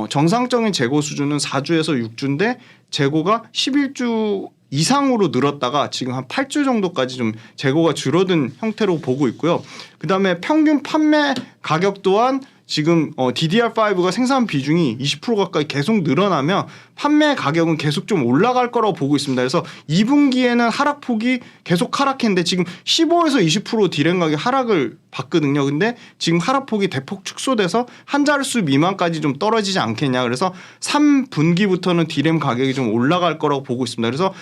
A: 정상적인 재고 수준은 4주에서 6주인데 재고가 11주 이상으로 늘었다가 지금 한 8주 정도까지 좀 재고가 줄어든 형태로 보고 있고요. 그다음에 평균 판매 가격 또한 지금 DDR5가 생산 비중이 20% 가까이 계속 늘어나면 판매 가격은 계속 좀 올라갈 거라고 보고 있습니다. 그래서 2분기에는 하락폭이 계속 하락했는데 지금 15에서 20% D램 가격 하락을 봤거든요. 근데 지금 하락폭이 대폭 축소돼서 한 자릿수 미만까지 좀 떨어지지 않겠냐. 그래서 3분기부터는 D램 가격이 좀 올라갈 거라고 보고 있습니다. 그래서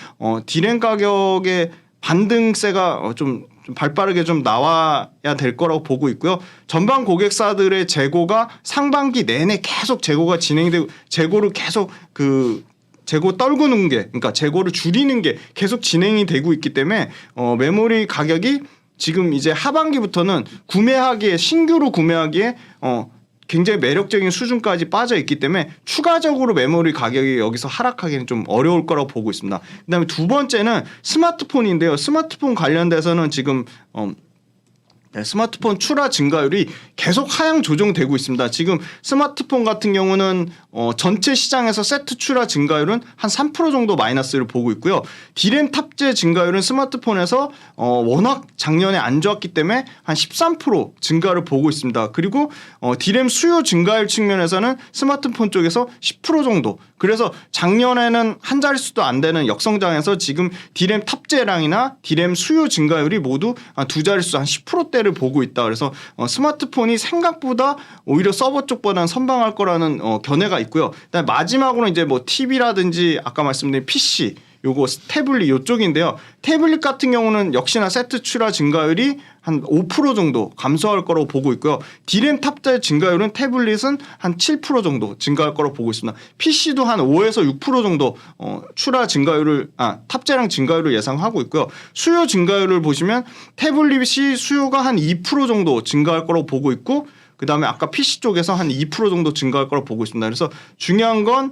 A: D램 가격의 반등세가 좀 발빠르게 좀 나와야 될 거라고 보고 있고요. 전방 고객사들의 재고가 상반기 내내 계속 재고가 진행되고 재고를 계속 재고 떨구는 게 그러니까 재고를 줄이는 게 계속 진행이 되고 있기 때문에 메모리 가격이 지금 이제 하반기부터는 신규로 구매하기에 굉장히 매력적인 수준까지 빠져 있기 때문에 추가적으로 메모리 가격이 여기서 하락하기는 좀 어려울 거라고 보고 있습니다. 그다음에 두 번째는 스마트폰인데요. 스마트폰 관련돼서는 지금 스마트폰 출하 증가율이 계속 하향 조정되고 있습니다. 지금 스마트폰 같은 경우는 전체 시장에서 세트 출하 증가율은 한 3% 정도 마이너스를 보고 있고요. D램 탑재 증가율은 스마트폰에서 워낙 작년에 안 좋았기 때문에 한 13% 증가를 보고 있습니다. 그리고 D램 수요 증가율 측면에서는 스마트폰 쪽에서 10% 정도. 그래서 작년에는 한 자릿수도 안 되는 역성장에서 지금 D램 탑재량이나 D램 수요 증가율이 모두 두 자릿수 한 10%대를 보고 있다. 그래서 스마트폰이 생각보다 오히려 서버 쪽보다는 선방할 거라는 견해가 있고요. 그다음에 마지막으로 이제 뭐 TV라든지 아까 말씀드린 PC 요거 태블릿 요쪽인데요. 태블릿 같은 경우는 역시나 세트 출하 증가율이 한 5% 정도 감소할 거라고 보고 있고요. D램 탑재 증가율은 태블릿은 한 7% 정도 증가할 거라고 보고 있습니다. PC도 한 5에서 6% 정도 탑재량 증가율을 예상하고 있고요. 수요 증가율을 보시면 태블릿이 수요가 한 2% 정도 증가할 거라고 보고 있고 그다음에 아까 PC 쪽에서 한 2% 정도 증가할 거라고 보고 있습니다. 그래서 중요한 건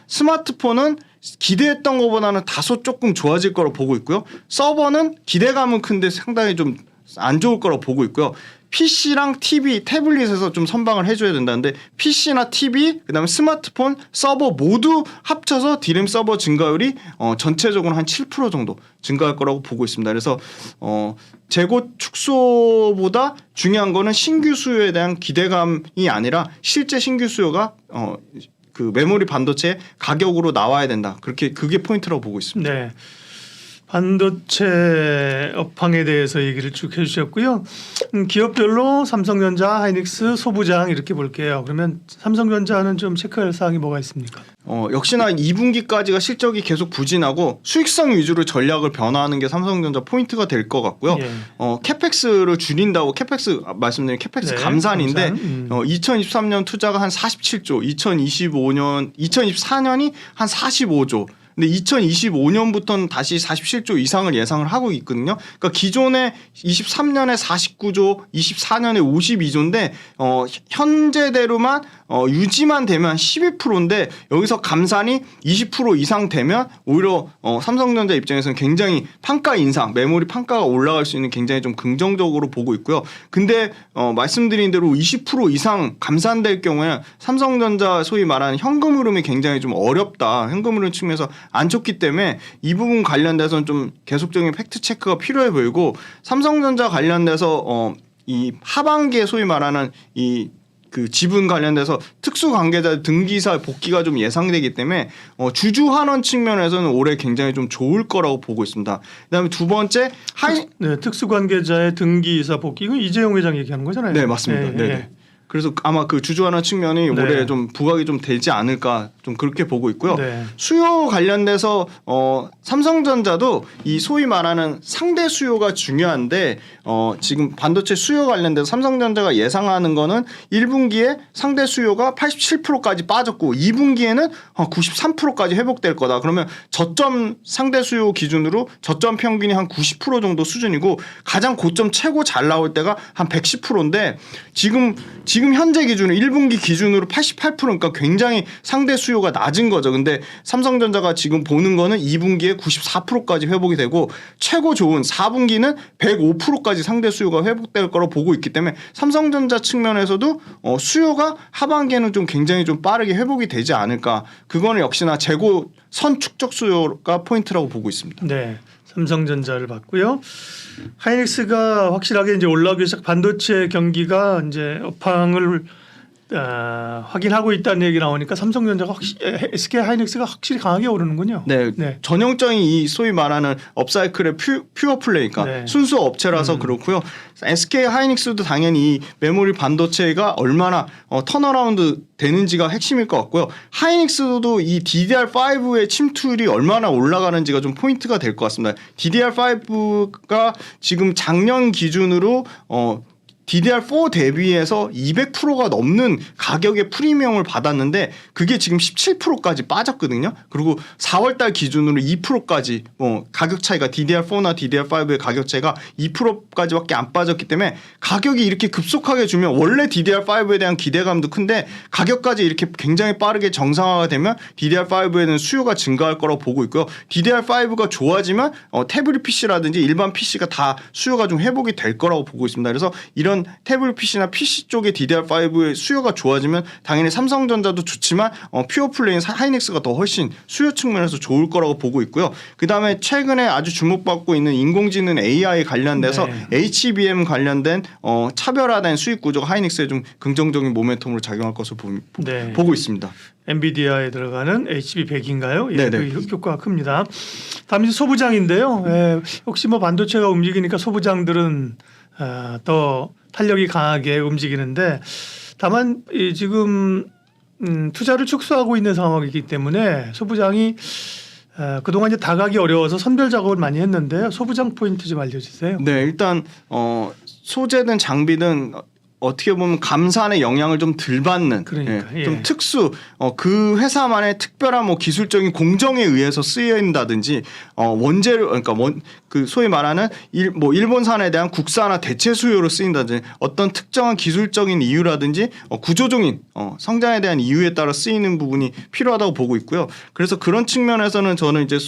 A: 스마트폰은 기대했던 것보다는 다소 조금 좋아질 거라고 보고 있고요. 서버는 기대감은 큰데 상당히 좀 안 좋을 거라고 보고 있고요. PC랑 TV, 태블릿에서 좀 선방을 해줘야 된다는데 PC나 TV, 그다음에 스마트폰, 서버 모두 합쳐서 D램 서버 증가율이 전체적으로 한 7% 정도 증가할 거라고 보고 있습니다. 그래서 재고 축소보다 중요한 거는 신규 수요에 대한 기대감이 아니라 실제 신규 수요가 그 메모리 반도체 가격으로 나와야 된다. 그게 포인트라고 보고 있습니다.
B: 네. 반도체 업황에 대해서 얘기를 쭉 해주셨고요. 기업별로 삼성전자, 하이닉스, 소부장 이렇게 볼게요. 그러면 삼성전자는 좀 체크할 사항이 뭐가 있습니까?
A: 역시나 2분기까지가 실적이 계속 부진하고 수익성 위주로 전략을 변화하는 게 삼성전자 포인트가 될 것 같고요.
B: 예.
A: 캐펙스를 줄인다고 말씀드린 캐펙스
B: 네,
A: 감산인데
B: 감산.
A: 2023년 투자가 한 47조, 2024년이 한 45조. 근데 2025년부터는 다시 47조 이상을 예상을 하고 있거든요. 그러니까 기존에 23년에 49조, 24년에 52조인데 현재대로만 유지만 되면 12%인데 여기서 감산이 20% 이상 되면 오히려 삼성전자 입장에서는 굉장히 판가 인상, 메모리 판가가 올라갈 수 있는 굉장히 좀 긍정적으로 보고 있고요. 근데 말씀드린 대로 20% 이상 감산될 경우에는 삼성전자 소위 말하는 현금 흐름이 굉장히 좀 어렵다. 현금 흐름 측면에서 안 좋기 때문에 이 부분 관련돼서는 좀 계속적인 팩트 체크가 필요해 보이고 삼성전자 관련돼서 이 하반기에 소위 말하는 이 그 지분 관련돼서 특수 관계자 등기사 복귀가 좀 예상되기 때문에 주주 환원 측면에서는 올해 굉장히 좀 좋을 거라고 보고 있습니다. 그다음에 두 번째
B: 특수관계자의 등기이사 복귀 이건 이재용 회장 얘기하는 거잖아요.
A: 네, 맞습니다. 네. 그래서 아마 그 주주 환원 측면이
B: 네.
A: 올해 좀 부각이 좀 되지 않을까 좀 그렇게 보고 있고요.
B: 네.
A: 수요 관련돼서 삼성전자도 이 소위 말하는 상대 수요가 중요한데 지금 반도체 수요 관련돼서 삼성전자가 예상하는 거는 1분기에 상대 수요가 87%까지 빠졌고 2분기에는 93%까지 회복될 거다. 그러면 저점 상대 수요 기준으로 저점 평균이 한 90% 정도 수준이고 가장 고점 최고 잘 나올 때가 한 110%인데 지금 현재 기준으로 1분기 기준으로 88%니까 굉장히 상대 수요가 낮은 거죠. 근데 삼성전자가 지금 보는 거는 2분기에 94%까지 회복이 되고 최고 좋은 4분기는 105%까지 상대 수요가 회복될 거로 보고 있기 때문에 삼성전자 측면에서도 수요가 하반기에는 좀 굉장히 좀 빠르게 회복이 되지 않을까. 그거는 역시나 재고 선 축적 수요가 포인트라고 보고 있습니다.
B: 네. 삼성전자를 봤고요. 하이닉스가 확실하게 이제 올라오기 시작 반도체 경기가 이제 업황을 확인하고 있다는 얘기 나오니까 삼성전자가 SK 하이닉스가 확실히 강하게 오르는군요.
A: 네,
B: 네.
A: 전형적인 이 소위 말하는 업사이클의 퓨어 플레이니까
B: 네.
A: 순수 업체라서 그렇고요. SK 하이닉스도 당연히 이 메모리 반도체가 얼마나 턴어라운드 되는지가 핵심일 것 같고요. 하이닉스도 이 DDR5의 침투율이 얼마나 올라가는지가 좀 포인트가 될 것 같습니다. DDR5가 지금 작년 기준으로 DDR4 대비해서 200%가 넘는 가격의 프리미엄을 받았는데 그게 지금 17%까지 빠졌거든요. 그리고 4월달 기준으로 2%까지 가격 차이가 DDR4나 DDR5의 가격 차이가 2%까지밖에 안 빠졌기 때문에 가격이 이렇게 급속하게 주면 원래 DDR5에 대한 기대감도 큰데 가격까지 이렇게 굉장히 빠르게 정상화가 되면 DDR5에는 수요가 증가할 거라고 보고 있고요. DDR5가 좋아지면 태블릿 PC라든지 일반 PC가 다 수요가 좀 회복이 될 거라고 보고 있습니다. 그래서 이런 태블릿 PC나 PC 쪽의 DDR5의 수요가 좋아지면 당연히 삼성전자도 좋지만 퓨어플레이인 하이닉스가 더 훨씬 수요 측면에서 좋을 거라고 보고 있고요. 그다음에 최근에 아주 주목받고 있는 인공지능 AI 관련돼서
B: 네.
A: HBM 관련된 차별화된 수익 구조가 하이닉스에 좀 긍정적인 모멘텀으로 작용할 것으로
B: 네.
A: 보고 있습니다.
B: 엔비디아에 들어가는 HB100인가요? 예,
A: 네네.
B: 그 효과가 큽니다. 다음 이제 소부장인데요. 예, 혹시 뭐 반도체가 움직이니까 소부장들은 더 탄력이 강하게 움직이는데 다만 지금 투자를 축소하고 있는 상황이기 때문에 소부장이 그동안 이제 다가기 어려워서 선별 작업을 많이 했는데요. 소부장 포인트 좀 알려주세요.
A: 네, 일단 소재든 장비든 어떻게 보면 감산의 영향을 좀 덜 받는
B: 그러니까, 예.
A: 좀 특수 그 회사만의 특별한 뭐 기술적인 공정에 의해서 쓰인다든지 원재료 그러니까 그 소위 말하는 일본산에 대한 국산화 대체 수요로 쓰인다든지 어떤 특정한 기술적인 이유라든지 구조적인 성장에 대한 이유에 따라 쓰이는 부분이 필요하다고 보고 있고요. 그래서 그런 측면에서는 저는 이제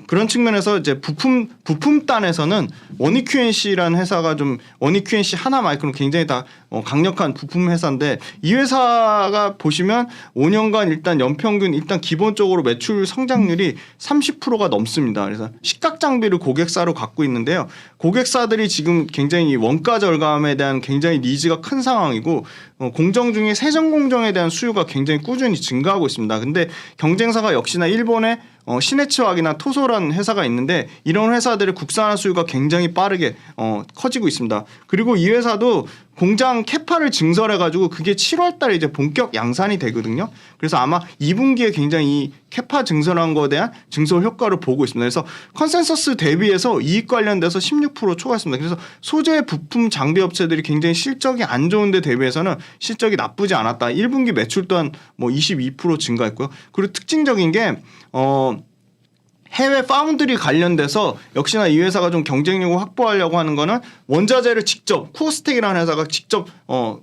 A: 그런 측면에서 이제 부품단에서는 원익QNC라는 회사가 좀 원익QNC 하나마이크론 굉장히 다 강력한 부품 회사인데 이 회사가 보시면 5년간 일단 연평균 일단 기본적으로 매출 성장률이 30%가 넘습니다. 그래서 식각 장비를 고객사로 갖고 있는데요. 고객사들이 지금 굉장히 원가 절감에 대한 굉장히 니즈가 큰 상황이고 공정 중에 세정 공정에 대한 수요가 굉장히 꾸준히 증가하고 있습니다. 근데 경쟁사가 역시나 일본의 시네츠왁이나 토소라는 회사가 있는데 이런 회사들의 국산화 수요가 굉장히 빠르게 커지고 있습니다. 그리고 이 회사도 공장 캐파를 증설해 가지고 그게 7월 달에 이제 본격 양산이 되거든요. 그래서 아마 2분기에 굉장히 이 캐파 증설한 거에 대한 증설 효과를 보고 있습니다. 그래서 컨센서스 대비해서 이익 관련돼서 16% 초과했습니다. 그래서 소재 부품 장비 업체들이 굉장히 실적이 안 좋은데 대비해서는 실적이 나쁘지 않았다. 1분기 매출 또한 뭐 22% 증가했고요. 그리고 특징적인 게 해외 파운드리 관련돼서 역시나 이 회사가 좀 경쟁력을 확보하려고 하는 거는 원자재를 직접 쿠어스텍이라는 회사가 직접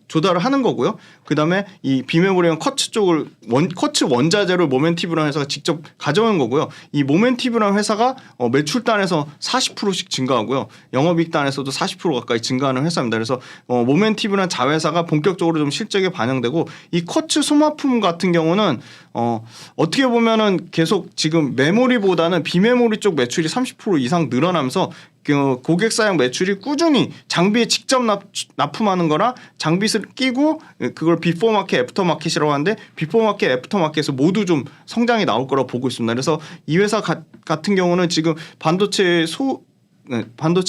A: 조달을 하는 거고요. 그다음에 이 비메모리형 쿼츠 쪽을 쿼츠 원자재를 모멘티브라는 회사가 직접 가져오는 거고요. 이 모멘티브라는 회사가 매출단에서 40%씩 증가하고요. 영업이익단에서도 40% 가까이 증가하는 회사입니다. 그래서 모멘티브라는 자회사가 본격적으로 좀 실적에 반영되고 이 쿼츠 소모품 같은 경우는 어떻게 보면은 계속 지금 메모리보다는 비메모리 쪽 매출이 30% 이상 늘어나면서 고객 사양 매출이 꾸준히 장비에 직접 납품하는 거라 장비를 끼고 그걸 비포 마켓, 애프터 마켓이라고 하는데 비포 마켓, 애프터 마켓에서 모두 좀 성장이 나올 거라고 보고 있습니다. 그래서 이 회사 같은 경우는 지금 반도체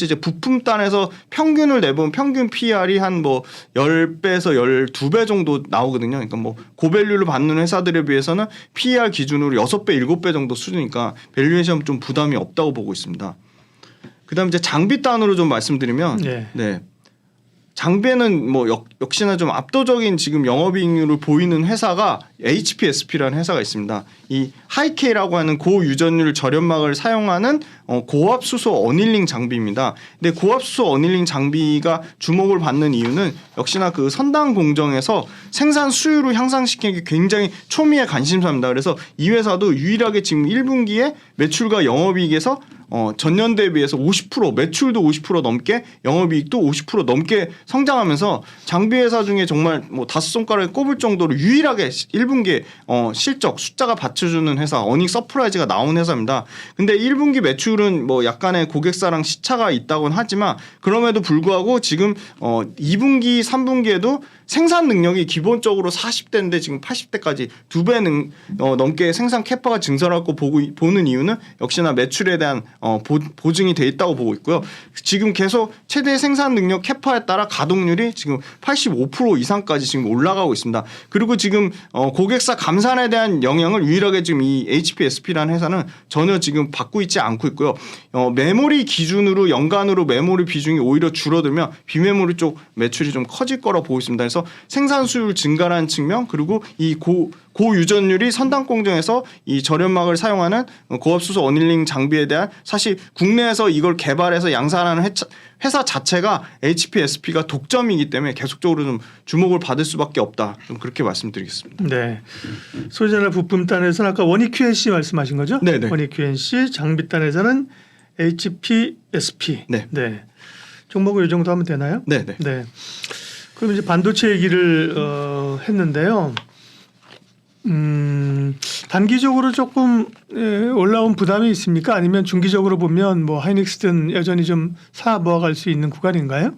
A: 이제 부품단에서 평균을 내보면 평균 PR이 한 뭐 10배에서 12배 정도 나오거든요. 그러니까 뭐 고밸류를 받는 회사들에 비해서는 PER 기준으로 6배, 7배 정도 수준이니까 밸류에이션 좀 부담이 없다고 보고 있습니다. 그다음에 이제 장비단으로 좀 말씀드리면 네. 장비에는 뭐 역시나 좀 압도적인 지금 영업이익률을 보이는 회사가 HPSP라는 회사가 있습니다. 이 하이케이라고 하는 고유전율 절연막을 사용하는 고압수소 어닐링 장비입니다. 근데 고압수소 어닐링 장비가 주목을 받는 이유는 역시나 그 선단 공정에서 생산 수율을 향상시키는 게 굉장히 초미의 관심사입니다. 그래서 이 회사도 유일하게 지금 1분기에 매출과 영업이익에서 전년 대비해서 50% 매출도 50% 넘게 영업이익도 50% 넘게 성장하면서 장비 회사 중에 정말 뭐 다섯 손가락에 꼽을 정도로 유일하게 1분기에 실적 숫자가 받쳐주는 회사 어닝 서프라이즈가 나온 회사입니다. 근데 1분기 매출은 뭐 약간의 고객사랑 시차가 있다고는 하지만 그럼에도 불구하고 지금 2분기 3분기에도 생산 능력이 기본적으로 40대인데 지금 80대까지 2배 넘게 생산 캐파가 증설하고 보는 이유는 역시나 매출에 대한 보증이 돼 있다고 보고 있고요. 지금 계속 최대 생산 능력 캐파에 따라 가동률이 지금 85% 이상까지 지금 올라가고 있습니다. 그리고 지금 고객사 감산에 대한 영향을 유일하게 지금 이 HPSP라는 회사는 전혀 지금 받고 있지 않고 있고요. 메모리 기준으로 연간으로 메모리 비중이 오히려 줄어들면 비메모리 쪽 매출이 좀 커질 거라 보고 있습니다. 그래서 생산 수율 증가라는 측면 그리고 이 고유전율이 선단 공정에서 이 절연막을 사용하는 고압수소 어닐링 장비에 대한 사실 국내에서 이걸 개발해서 양산하는 회사 자체가 HPSP가 독점이기 때문에 계속적으로 좀 주목을 받을 수밖에 없다. 좀 그렇게 말씀드리겠습니다.
B: 네. 소재나 부품단에서는 아까 원익 QNC 말씀하신 거죠?
A: 네네.
B: 원익 QNC 장비단에서는 HPSP.
A: 네.
B: 네. 종목을 이 정도 하면 되나요?
A: 네네.
B: 네. 그럼 이제 반도체 얘기를 했는데요. 단기적으로 조금 올라온 부담이 있습니까? 아니면 중기적으로 보면 뭐 하이닉스든 여전히 좀 사 모아갈 수 있는 구간인가요?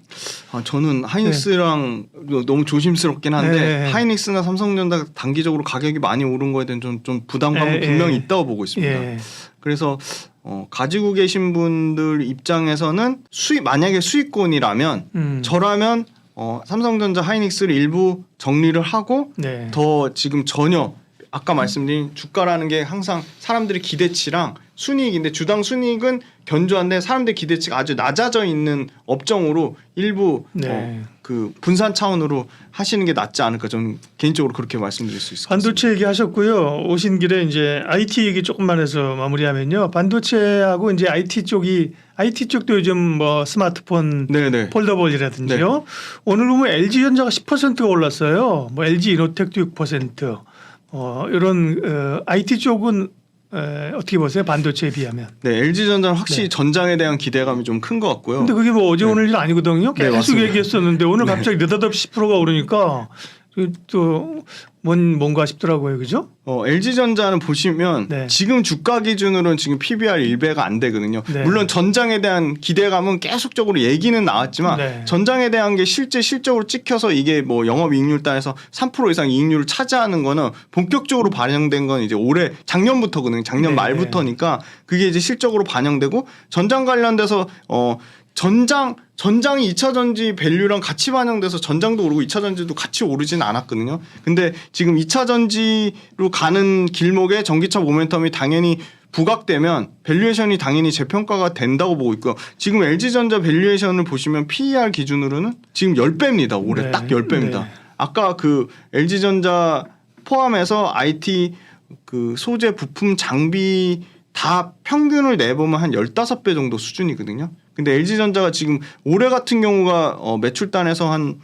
A: 저는 하이닉스랑 너무 조심스럽긴 한데
B: 네.
A: 하이닉스나 삼성전자 단기적으로 가격이 많이 오른 거에 대한 좀 부담감은 분명히 있다고 보고 있습니다. 그래서 가지고 계신 분들 입장에서는 만약에 수익권이라면 저라면 삼성전자 하이닉스를 일부 정리를 하고
B: 네.
A: 더 지금 전혀 아까 말씀드린 주가라는 게 항상 사람들의 기대치랑 순이익인데 주당 순이익은 견조한데 사람들의 기대치가 아주 낮아져 있는 업종으로 일부
B: 네.
A: 그 분산 차원으로 하시는 게 낫지 않을까 저는 개인적으로 그렇게 말씀드릴 수 있을 것 같습니다.
B: 반도체 얘기하셨고요. 오신 길에 이제 IT 얘기 조금만 해서 마무리하면요. 반도체하고 이제 IT 쪽도 요즘 뭐 스마트폰
A: 네네.
B: 폴더블이라든지요.
A: 네.
B: 오늘 보면 LG전자가 10%가 올랐어요. 뭐 LG 이노텍도 6%. 이런 IT 쪽은 어떻게 보세요? 반도체에 비하면.
A: 네, LG전자는 확실히
B: 네.
A: 전장에 대한 기대감이 좀 큰 것 같고요.
B: 근데 그게 뭐 어제
A: 네.
B: 오늘 일 아니거든요.
A: 네,
B: 계속
A: 맞습니다.
B: 얘기했었는데 오늘 갑자기 느닷없이 10%가 오르니까 또 뭔가 싶더라고요. 그죠?
A: LG전자는 보시면
B: 네.
A: 지금 주가 기준으로는 지금 PBR 1배가 안 되거든요.
B: 네.
A: 물론 전장에 대한 기대감은 계속적으로 얘기는 나왔지만
B: 네.
A: 전장에 대한 게 실적으로 찍혀서 이게 뭐 영업이익률 단에서 3% 이상 이익률을 차지하는 거는 본격적으로 반영된 건 이제 작년부터거든요. 작년
B: 네.
A: 말부터니까 그게 이제 실적으로 반영되고 전장 관련돼서 전장이 2차 전지 밸류랑 같이 반영돼서 전장도 오르고 2차 전지도 같이 오르진 않았거든요. 근데 지금 2차 전지로 가는 길목에 전기차 모멘텀이 당연히 부각되면 밸류에이션이 당연히 재평가가 된다고 보고 있고요. 지금 LG전자 밸류에이션을 보시면 PER 기준으로는 지금 10배입니다. 올해
B: 네.
A: 딱 10배입니다.
B: 네.
A: 아까 그 LG전자 포함해서 IT 그 소재 부품 장비 다 평균을 내보면 한 15배 정도 수준이거든요. 근데 LG전자가 지금 올해 같은 경우가 매출단에서 한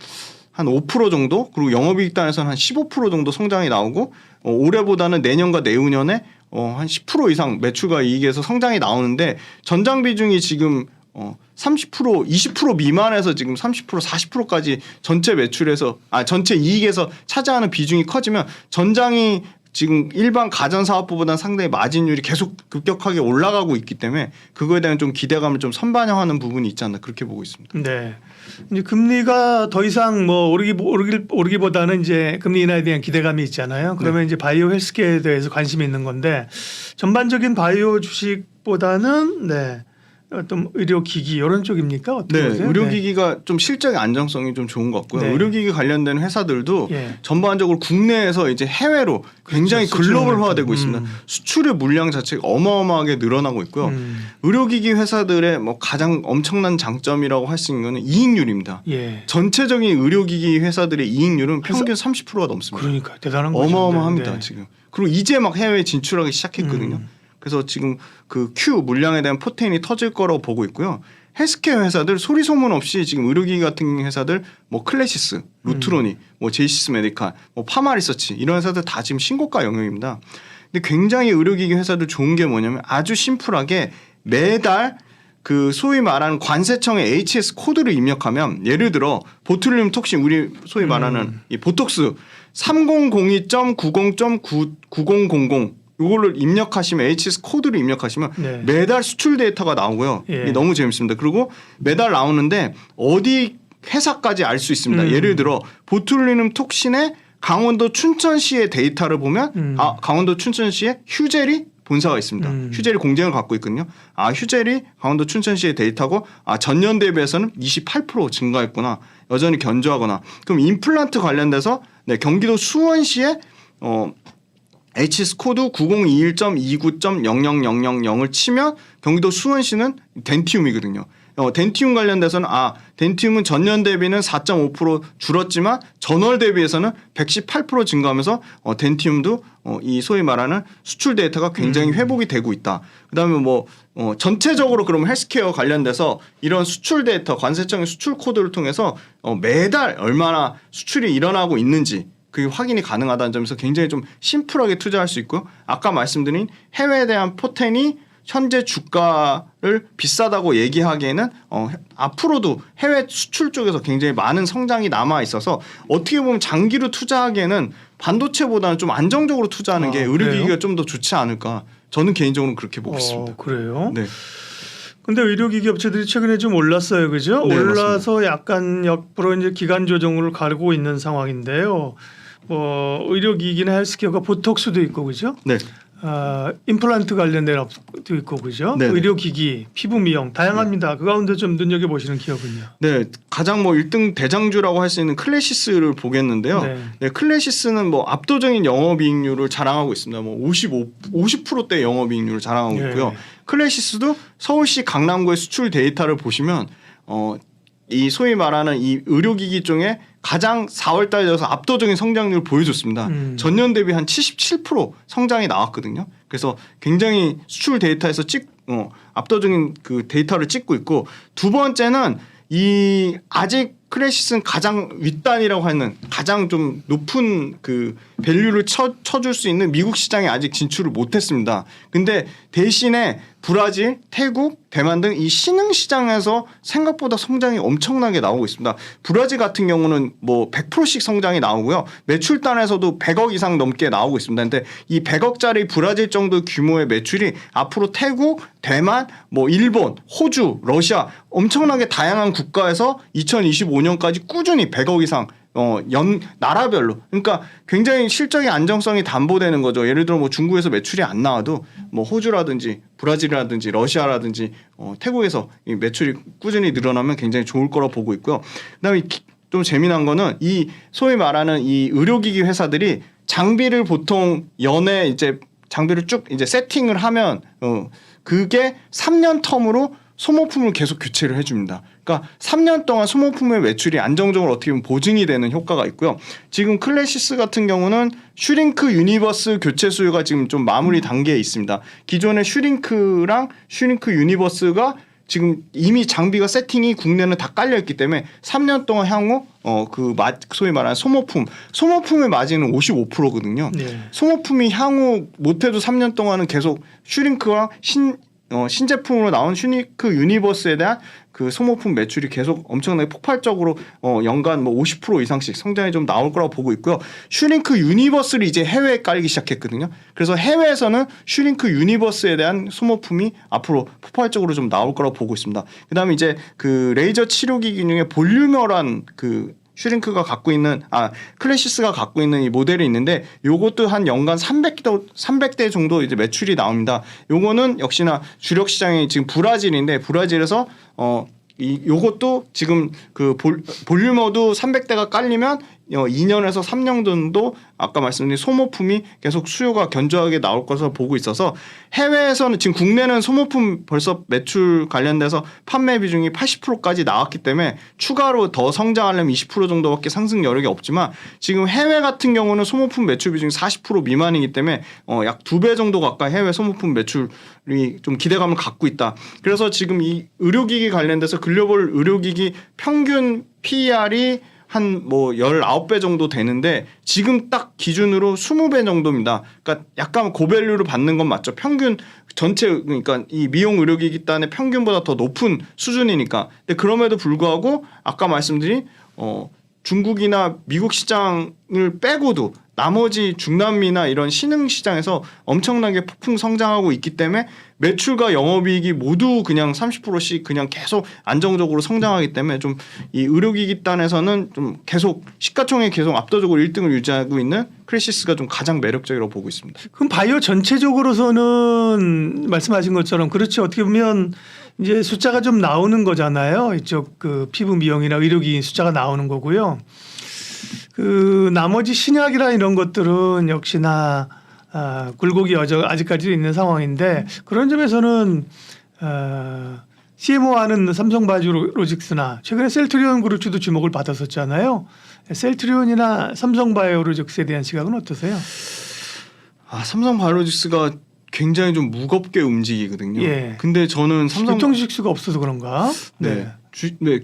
A: 5% 정도, 그리고 영업이익단에서는 한 15% 정도 성장이 나오고 올해보다는 내년과 내후년에 한 10% 이상 매출과 이익에서 성장이 나오는데 전장 비중이 지금 30% 20% 미만에서 지금 30% 40%까지 전체 매출에서 전체 이익에서 차지하는 비중이 커지면 전장이 지금 일반 가전 사업부보다는 상당히 마진율이 계속 급격하게 올라가고 있기 때문에 그거에 대한 좀 기대감을 좀 선반영하는 부분이 있지 않나 그렇게 보고 있습니다.
B: 네. 이제 금리가 더 이상 뭐 오르기보다는 이제 금리 인하에 대한 기대감이 있잖아요. 그러면
A: 네.
B: 이제 바이오 헬스케어에 대해서 관심이 있는 건데 전반적인 바이오 주식보다는 네. 어떤 의료기기 이런 쪽입니까? 어떻게
A: 네,
B: 보세요?
A: 의료기기가 좀 실적의 안정성이 좀 좋은 것 같고요.
B: 네.
A: 의료기기 관련된 회사들도
B: 예.
A: 전반적으로 국내에서 이제 해외로 굉장히
B: 그렇죠. 수출
A: 글로벌화되고
B: momentum.
A: 있습니다. 수출의 물량 자체가 어마어마하게 늘어나고 있고요. 의료기기 회사들의 뭐 가장 엄청난 장점이라고 할 수 있는 것은 이익률입니다.
B: 예.
A: 전체적인 의료기기 회사들의 이익률은 평균 30%가 넘습니다.
B: 그러니까 대단한 거죠.
A: 어마어마합니다.
B: 네.
A: 지금. 그리고 이제 막 해외에 진출하기 시작했거든요. 그래서 지금 그 Q 물량에 대한 포텐이 터질 거라고 보고 있고요. 헬스케어 회사들 소리 소문 없이 지금 의료기기 같은 회사들 뭐 클래시스, 루트로닉, 뭐 제이시스 메디칼, 뭐 파마리서치 이런 회사들 다 지금 신고가 영역입니다. 근데 굉장히 의료기기 회사들 좋은 게 뭐냐면 아주 심플하게 매달 그 소위 말하는 관세청의 HS 코드를 입력하면 예를 들어 보툴리눔 톡신 우리 소위 말하는 이 보톡스 3002.90.9000 이걸로 입력하시면 HS 코드를 입력하시면
B: 네.
A: 매달 수출 데이터가 나오고요.
B: 예.
A: 이게 너무 재밌습니다. 그리고 매달 나오는데 어디 회사까지 알 수 있습니다. 예를 들어 보툴리눔 톡신의 강원도 춘천시의 데이터를 보면 강원도 춘천시에 휴젤이 본사가 있습니다. 휴젤이 공장을 갖고 있거든요. 휴젤이 강원도 춘천시의 데이터고 전년 대비해서는 28% 증가했구나. 여전히 견조하거나. 그럼 임플란트 관련돼서 경기도 수원시에 HS 코드 9021.29.00000을 치면 경기도 수원시는 덴티움이거든요. 덴티움 관련돼서는 덴티움은 전년 대비는 4.5% 줄었지만 전월 대비해서는 118% 증가하면서 덴티움도 이 소위 말하는 수출 데이터가 굉장히 회복이 되고 있다. 그다음에 전체적으로 그러면 헬스케어 관련돼서 이런 수출 데이터 관세청의 수출 코드를 통해서 매달 얼마나 수출이 일어나고 있는지 그게 확인이 가능하다는 점에서 굉장히 좀 심플하게 투자할 수 있고요. 아까 말씀드린 해외에 대한 포텐이 현재 주가를 비싸다고 얘기하기에는 앞으로도 해외 수출 쪽에서 굉장히 많은 성장이 남아 있어서 어떻게 보면 장기로 투자하기에는 반도체보다는 좀 안정적으로 투자하는 게 의료기기가 좀 더 좋지 않을까. 저는 개인적으로 그렇게 보고 있습니다.
B: 그래요?
A: 네.
B: 근데 의료기기 업체들이 최근에 좀 올랐어요, 그죠?
A: 네,
B: 올라서
A: 맞습니다.
B: 약간 옆으로 이제 기간 조정을 가르고 있는 상황인데요. 의료기기나 헬스케어가 보톡스도 있고, 그죠?
A: 네.
B: 임플란트 관련된 업도 있고, 그죠?
A: 네네.
B: 의료기기, 피부 미용 다양합니다. 그 가운데 좀 눈여겨 보시는 기업은요.
A: 네, 가장 1등 대장주라고 할 수 있는 클래시스를 보겠는데요.
B: 네.
A: 클래시스는 압도적인 영업이익률을 자랑하고 있습니다. 50%대 영업이익률을 자랑하고
B: 네.
A: 있고요. 클래시스도 서울시 강남구의 수출 데이터를 보시면 이 소위 말하는 이 의료기기 중에 가장 4월 달에 들어서 압도적인 성장률을 보여줬습니다. 전년 대비 한 77% 성장이 나왔거든요. 그래서 굉장히 수출 데이터에서 압도적인 그 데이터를 찍고 있고 두 번째는 이 아직 클래시스는 가장 윗단이라고 하는 가장 좀 높은 그 밸류를 쳐줄 수 있는 미국 시장에 아직 진출을 못했습니다. 근데 대신에 브라질, 태국, 대만 등 이 신흥 시장에서 생각보다 성장이 엄청나게 나오고 있습니다. 브라질 같은 경우는 100%씩 성장이 나오고요. 매출단에서도 100억 이상 넘게 나오고 있습니다. 근데 이 100억짜리 브라질 정도 규모의 매출이 앞으로 태국, 대만, 일본, 호주, 러시아 엄청나게 다양한 국가에서 2025년까지 꾸준히 100억 이상 나라별로 그러니까 굉장히 실적의 안정성이 담보되는 거죠. 예를 들어 중국에서 매출이 안 나와도 호주라든지 브라질이라든지 러시아라든지 태국에서 이 매출이 꾸준히 늘어나면 굉장히 좋을 거라 보고 있고요. 그다음에 좀 재미난 거는 이 소위 말하는 이 의료기기 회사들이 장비를 보통 연에 이제 장비를 쭉 이제 세팅을 하면 그게 3년 텀으로 소모품을 계속 교체를 해줍니다. 그러니까 3년 동안 소모품의 매출이 안정적으로 어떻게 보면 보증이 되는 효과가 있고요. 지금 클래시스 같은 경우는 슈링크 유니버스 교체 수요가 지금 좀 마무리 단계에 있습니다. 기존의 슈링크랑 슈링크 유니버스가 지금 이미 장비가 세팅이 국내는 다 깔려 있기 때문에 3년 동안 향후 소위 말하는 소모품의 마진은 55%거든요.
B: 네.
A: 소모품이 향후 못해도 3년 동안은 계속 슈링크와 신제품으로 나온 슈링크 유니버스에 대한 그 소모품 매출이 계속 엄청나게 폭발적으로 연간 뭐 50% 이상씩 성장이 좀 나올 거라고 보고 있고요. 슈링크 유니버스를 이제 해외에 깔기 시작했거든요. 그래서 해외에서는 슈링크 유니버스에 대한 소모품이 앞으로 폭발적으로 좀 나올 거라고 보고 있습니다. 그다음에 이제 그 레이저 치료기 중에 볼륨어란 그 슈링크가 갖고 있는 클래시스가 갖고 있는 이 모델이 있는데 요것도 한 연간 300대 정도 이제 매출이 나옵니다. 요거는 역시나 주력 시장이 지금 브라질인데 브라질에서 요것도 지금 그 볼륨어도 300대가 깔리면 2년에서 3년 정도 아까 말씀드린 소모품이 계속 수요가 견조하게 나올 것으로 보고 있어서 해외에서는 지금 국내는 소모품 벌써 매출 관련돼서 판매 비중이 80%까지 나왔기 때문에 추가로 더 성장하려면 20% 정도밖에 상승 여력이 없지만 지금 해외 같은 경우는 소모품 매출 비중이 40% 미만이기 때문에 약 2배 정도 가까이 해외 소모품 매출이 좀 기대감을 갖고 있다. 그래서 지금 이 의료기기 관련돼서 글로벌 의료기기 평균 PER이 한 뭐 19배 정도 되는데 지금 딱 기준으로 20배 정도입니다. 그러니까 약간 고밸류를 받는 건 맞죠. 평균 전체 그러니까 이 미용 의료기기 단의 평균보다 더 높은 수준이니까. 근데 그럼에도 불구하고 아까 말씀드린 중국이나 미국 시장을 빼고도 나머지 중남미나 이런 신흥 시장에서 엄청나게 폭풍 성장하고 있기 때문에 매출과 영업이익이 모두 그냥 30%씩 그냥 계속 안정적으로 성장하기 때문에 좀 이 의료기기 단에서는 좀 계속 시가총액 계속 압도적으로 1등을 유지하고 있는 크래시스가 좀 가장 매력적이라고 보고 있습니다.
B: 그럼 바이오 전체적으로서는 말씀하신 것처럼 그렇지 어떻게 보면 이제 숫자가 좀 나오는 거잖아요. 이쪽 그 피부 미용이나 의료기기 숫자가 나오는 거고요. 그 나머지 신약이나 이런 것들은 역시나 굴곡이 아직까지도 있는 상황인데 그런 점에서는 CMO하는 삼성바이오로직스나 최근에 셀트리온 그룹주도 주목을 받았었잖아요. 셀트리온이나 삼성바이오로직스에 대한 시각은 어떠세요?
A: 삼성바이오로직스가 굉장히 좀 무겁게 움직이거든요.
B: 예.
A: 근데 저는
B: 유통주식수가 없어서 그런가?
A: 네.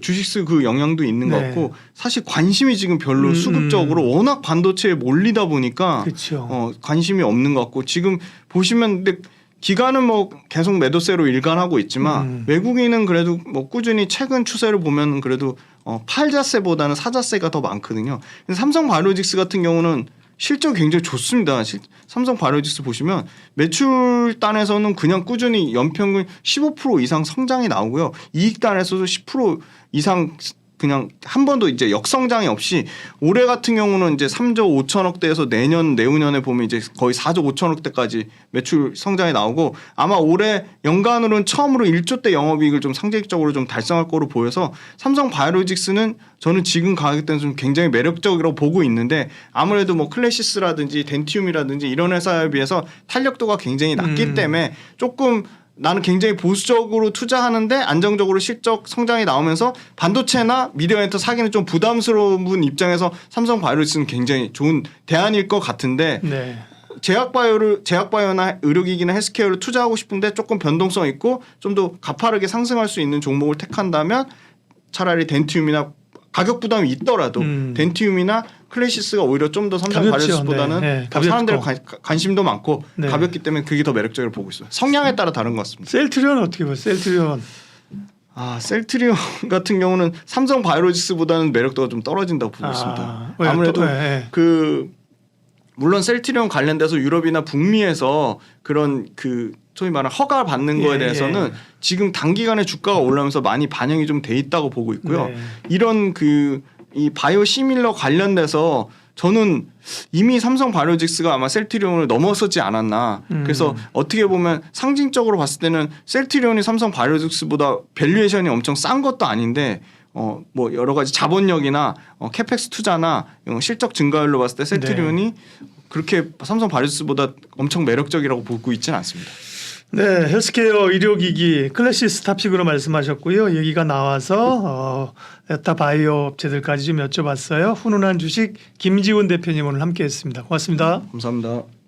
A: 주식수 그 영향도 있는 것
B: 네.
A: 같고 사실 관심이 지금 별로 수급적으로 워낙 반도체에 몰리다 보니까
B: 그렇죠.
A: 관심이 없는 것 같고 지금 보시면 근데 기관은 뭐 계속 매도세로 일관하고 있지만 외국인은 그래도 뭐 꾸준히 최근 추세를 보면 그래도 팔자세보다는 사자세가 더 많거든요. 삼성바이오로직스 같은 경우는 실적이 굉장히 좋습니다. 삼성바이오로직스 보시면 매출단에서는 그냥 꾸준히 연평균 15% 이상 성장이 나오고요. 이익단에서도 10% 이상 그냥 한 번도 이제 역성장이 없이 올해 같은 경우는 이제 3조 5천억 대에서 내후년에 보면 이제 거의 4조 5천억 대까지 매출 성장이 나오고 아마 올해 연간으로는 처음으로 1조 대 영업이익을 좀 상대적으로 좀 달성할 거로 보여서 삼성바이오로직스는 저는 지금 가격 때는 좀 굉장히 매력적이라고 보고 있는데 아무래도 뭐 클래시스라든지 덴티움이라든지 이런 회사에 비해서 탄력도가 굉장히 낮기 때문에 조금 나는 굉장히 보수적으로 투자하는데 안정적으로 실적 성장이 나오면서 반도체나 미디어 엔터 사기는 좀 부담스러운 입장에서 삼성바이오로직스는 굉장히 좋은 대안일 것 같은데
B: 네.
A: 제약바이오나 의료기기나 헬스케어를 투자하고 싶은데 조금 변동성 있고 좀 더 가파르게 상승할 수 있는 종목을 택한다면 차라리 덴티움이나 가격 부담이 있더라도 덴티움이나 클래시스가 오히려 좀 더 삼성바이오로직스보다는
B: 네.
A: 더 사람들의 관심도 많고
B: 네.
A: 가볍기 때문에 그게 더 매력적으로 보고 있어요. 성향에 따라 다른 것 같습니다.
B: 셀트리온 어떻게 봐요? 셀트리온.
A: 셀트리온 같은 경우는 삼성바이오로직스보다는 매력도가 좀 떨어진다고 보고 있습니다. 아무래도 물론 셀트리온 관련돼서 유럽이나 북미에서 그런 그 소위 말하는 허가 받는 거에 대해서는 지금 단기간에 주가가 올라오면서 많이 반영이 좀 돼 있다고 보고 있고요.
B: 네.
A: 이런 이 바이오 시밀러 관련돼서 저는 이미 삼성바이오로직스가 아마 셀트리온을 넘어서지 않았나. 그래서 어떻게 보면 상징적으로 봤을 때는 셀트리온이 삼성바이오로직스보다 밸류에이션이 엄청 싼 것도 아닌데 뭐 여러 가지 자본력이나 캐펙스 투자나 실적 증가율로 봤을 때 셀트리온이 그렇게 삼성바이오로직스보다 엄청 매력적이라고 보고 있지는 않습니다.
B: 네, 헬스케어 의료기기 클래시스 탑픽으로 말씀하셨고요. 얘기가 나와서 에타 바이오 업체들까지 좀 여쭤봤어요. 훈훈한 주식 김지훈 대표님 오늘 함께했습니다. 고맙습니다.
A: 감사합니다.